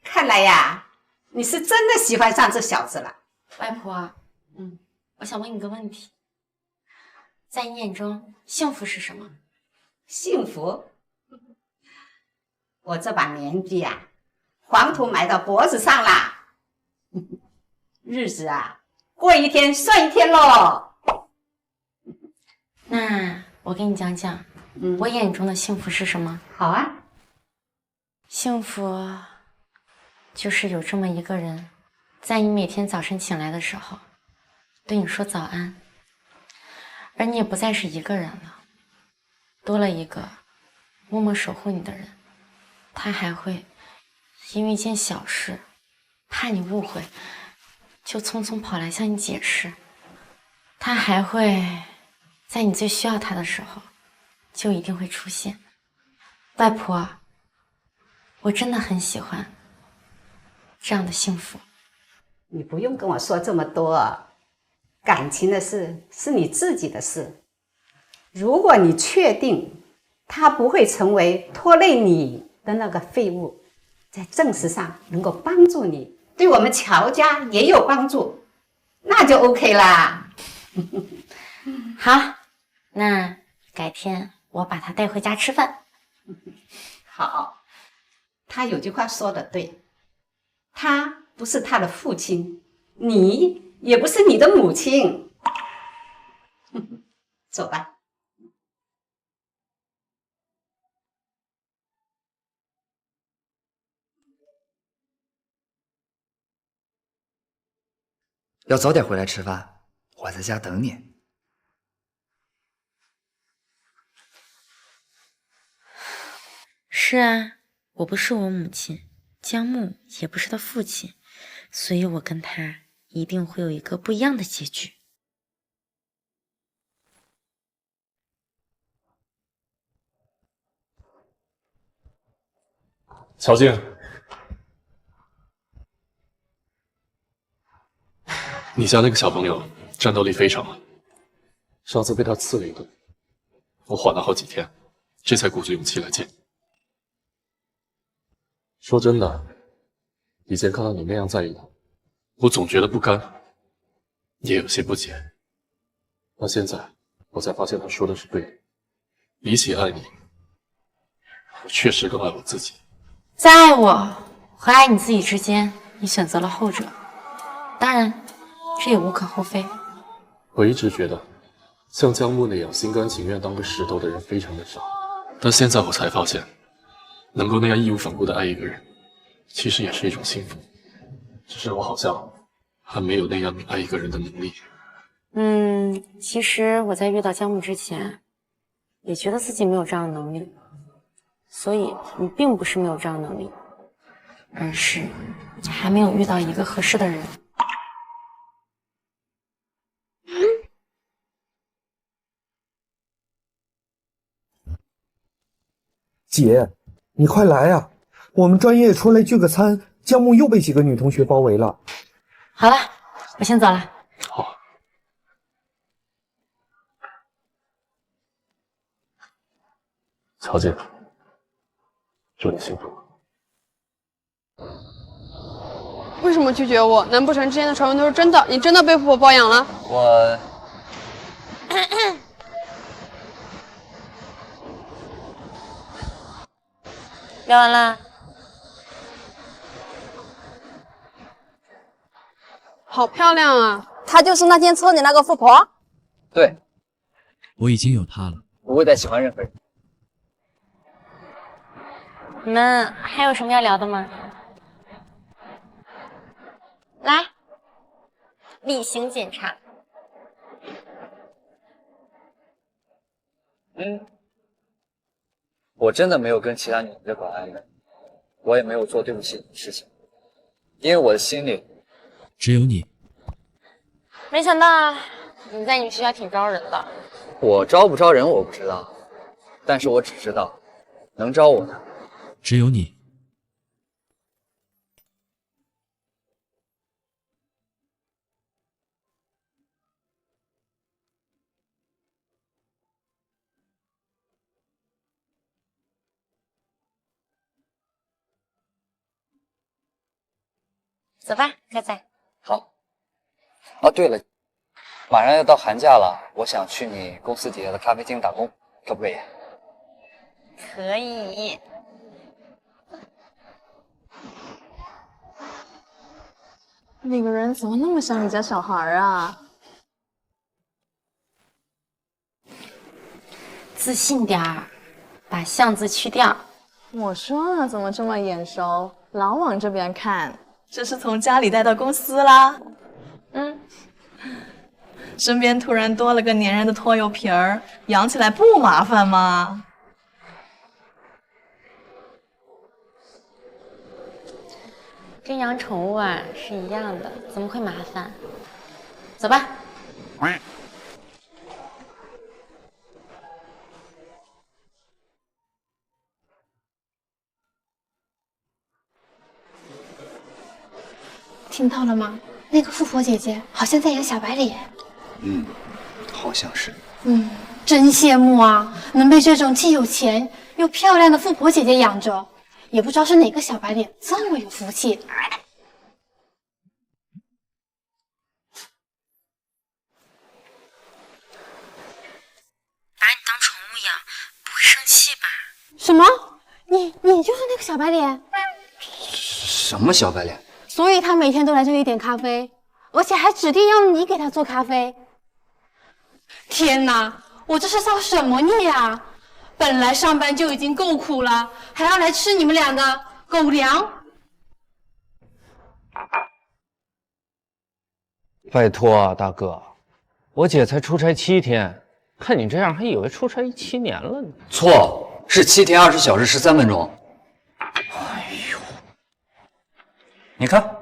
看来呀，你是真的喜欢上这小子了。外婆，我想问你个问题，在你眼中，幸福是什么？幸福？我这把年纪啊，黄土埋到脖子上啦。日子啊，过一天算一天喽。那我给你讲讲，我眼中的幸福是什么？好啊。幸福就是有这么一个人，在你每天早晨醒来的时候，对你说早安，而你也不再是一个人了，多了一个默默守护你的人。他还会因为一件小事，怕你误会，就匆匆跑来向你解释。他还会在你最需要他的时候，就一定会出现。外婆，我真的很喜欢这样的幸福。你不用跟我说这么多，感情的事是你自己的事。如果你确定他不会成为拖累你的那个废物，在正事上能够帮助你，对我们乔家也有帮助，那就 OK 啦。好，那改天我把他带回家吃饭。好，他有句话说的对，他不是他的父亲，你也不是你的母亲。走吧。要早点回来吃饭，我在家等你。是啊，我不是我母亲，江木也不是他父亲，所以我跟他一定会有一个不一样的结局。乔静，你家那个小朋友战斗力非常好，上次被他刺了一顿，我缓了好几天，这才鼓足勇气来见你。说真的，以前看到你那样在意他，我总觉得不甘，也有些不解。但现在我才发现他说的是对的，比起爱你，我确实更爱我自己。在爱我和爱你自己之间，你选择了后者，当然，这也无可厚非。我一直觉得，像江木那样心甘情愿当个石头的人非常的少，但现在我才发现，能够那样义无反顾的爱一个人，其实也是一种幸福。只是我好像还没有那样爱一个人的能力。其实我在遇到江木之前，也觉得自己没有这样的能力。所以你并不是没有这样的能力，而是还没有遇到一个合适的人。姐，你快来啊！我们专业出来聚个餐，江木又被几个女同学包围了。好了，我先走了。好。乔姐，祝你幸福。为什么拒绝我？难不成之前的传闻都是真的？你真的被富婆包养了？我聊完了。好漂亮啊！她就是那天抽你那个富婆？对，我已经有他了。不会再喜欢任何人。你们还有什么要聊的吗？来，例行检查。我真的没有跟其他女的搞暧昧，我也没有做对不起你的事情，因为我的心里只有你。没想到你在你们学校挺招人的。我招不招人我不知道，但是我只知道，能招我的只有你。走吧，仔仔。好。哦，对了，马上要到寒假了，我想去你公司底下的咖啡厅打工，可不可以？可以。那个人怎么那么像你家小孩啊？自信点儿，把像字去掉。我说了，怎么这么眼熟，老往这边看？这是从家里带到公司啦？身边突然多了个粘人的拖油瓶儿，养起来不麻烦吗？跟养宠物啊是一样的，怎么会麻烦？走吧。听到了吗？那个富婆姐姐好像在养小白脸。好像是。真羡慕啊，能被这种既有钱又漂亮的富婆姐姐养着。也不知道是哪个小白脸这么有福气。呀，不会生气吧？什么？你就是那个小白脸？什么小白脸？所以他每天都来这里点咖啡，而且还指定要你给他做咖啡。天哪，我这是造什么孽呀？本来上班就已经够苦了，还要来吃你们俩的狗粮。拜托啊，大哥，我姐才出差7天，看你这样还以为出差7年了呢。错，是7天20小时13分钟。哎呦，你看，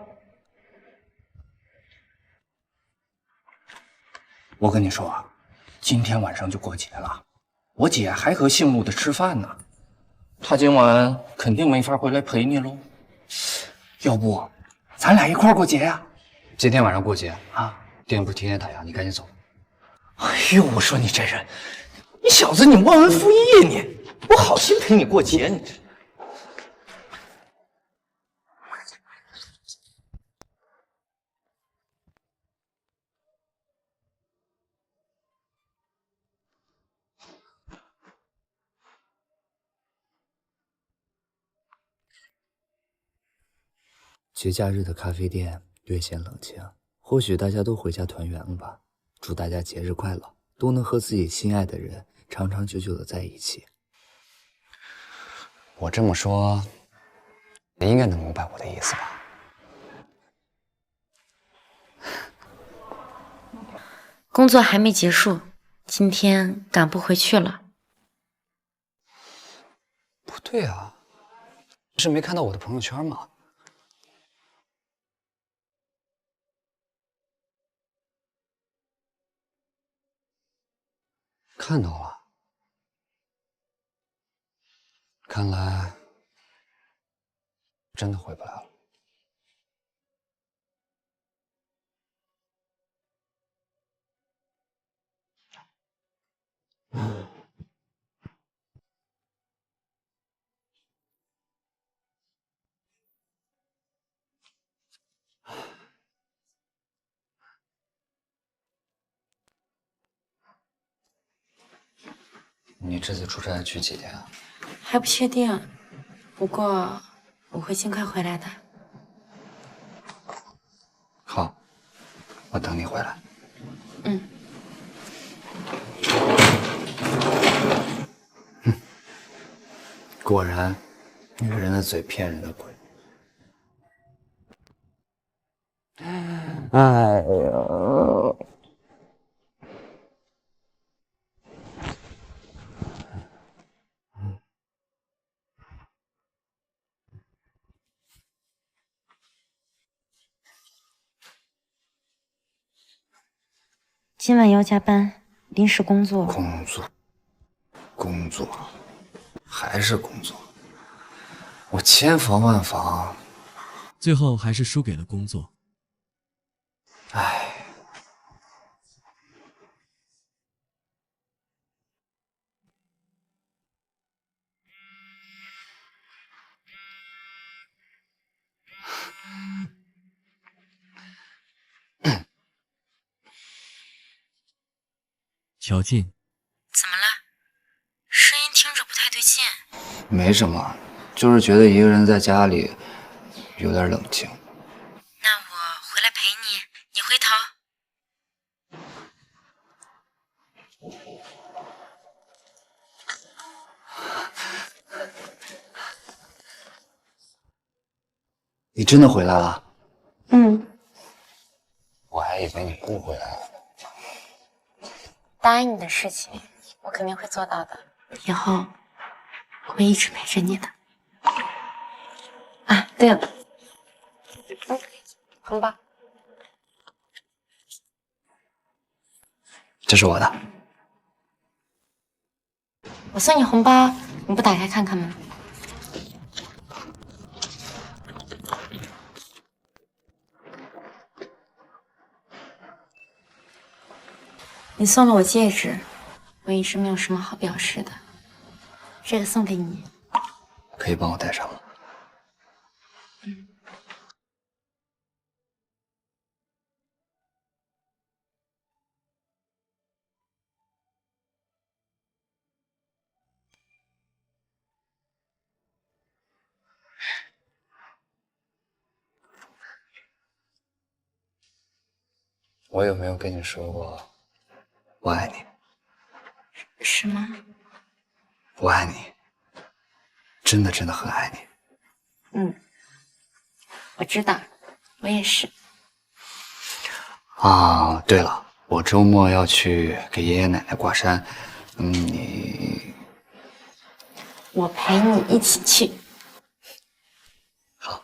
我跟你说啊，今天晚上就过节了，我姐还和姓陆的吃饭呢，她今晚肯定没法回来陪你喽。要不，咱俩一块儿过节呀？今天晚上过节啊，店铺天天打烊，你赶紧走。哎呦，我说你这人，你小子你忘恩负义你！我好心陪你过节，你这。节假日的咖啡店略显冷清，或许大家都回家团圆了吧。祝大家节日快乐，都能和自己心爱的人长长久久的在一起。我这么说，你应该能明白我的意思吧？工作还没结束，今天赶不回去了。不对啊，是没看到我的朋友圈吗？看到了，看来真的回不来了。你这次出差去几天啊？还不确定，不过我会尽快回来的。好，我等你回来。嗯。果然，女人的嘴骗人的鬼。哎呦！今晚要加班，临时工作。工作，还是工作。我千防万防，最后还是输给了工作。唉。乔静，怎么了？声音听着不太对劲。没什么，就是觉得一个人在家里有点冷清。那我回来陪你，你回头。你真的回来了？嗯。我还以为你不回来了。答应你的事情，我肯定会做到的。以后我会一直陪着你的。啊，对了，红包，这是我的。我送你红包，你不打开看看吗？你送了我戒指，我一直没有什么好表示的，这个送给你。可以帮我戴上吗？我有没有跟你说过我爱你？是吗？我爱你，真的很爱你。嗯，我知道，我也是。啊，对了，我周末要去给爷爷奶奶挂山，我陪你一起去。好。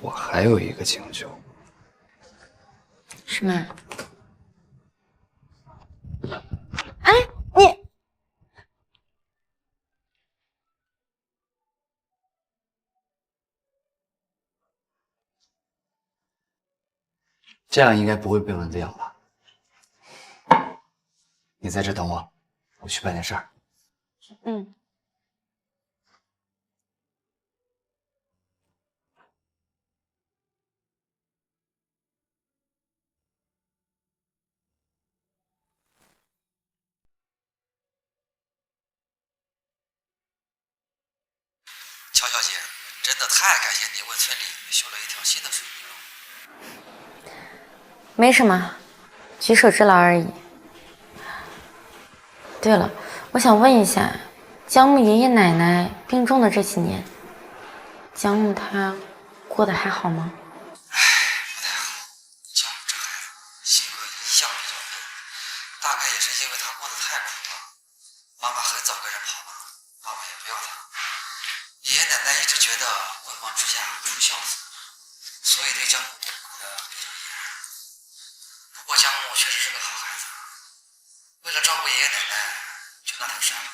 我还有一个请求。是吗？哎，你这样应该不会被蚊子咬吧？你在这等我，我去办点事儿。嗯。乔小姐，真的太感谢您为村里修了一条新的水泥路。没什么，举手之劳而已。对了，我想问一下，江木爷爷奶奶病重的这几年，江木他过得还好吗？不太好。江木这孩子性格一向比较闷，大概也是因为他过得太苦了。妈妈很早跟人跑了，爸爸也不要他。爷爷奶奶一直觉得文盲之下出孝子，所以对江木管得比较严。不过江木确实是个好孩子，为了照顾爷爷奶奶，就拿他杀了。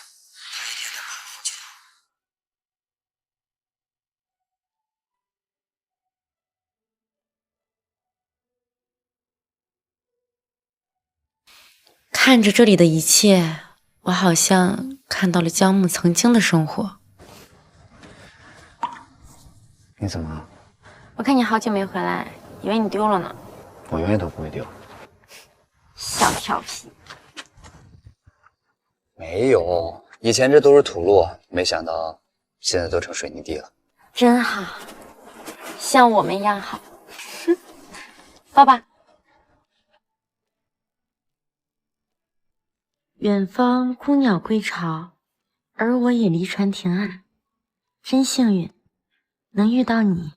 他一点都不会负气的。看着这里的一切，我好像看到了江木曾经的生活。你怎么了？我看你好久没回来，以为你丢了呢。我永远都不会丢。小调皮。没有，以前这都是土路，没想到现在都成水泥地了。真好，像我们一样好。抱抱。远方孤鸟归巢，而我也离船停岸。真幸运，能遇到你。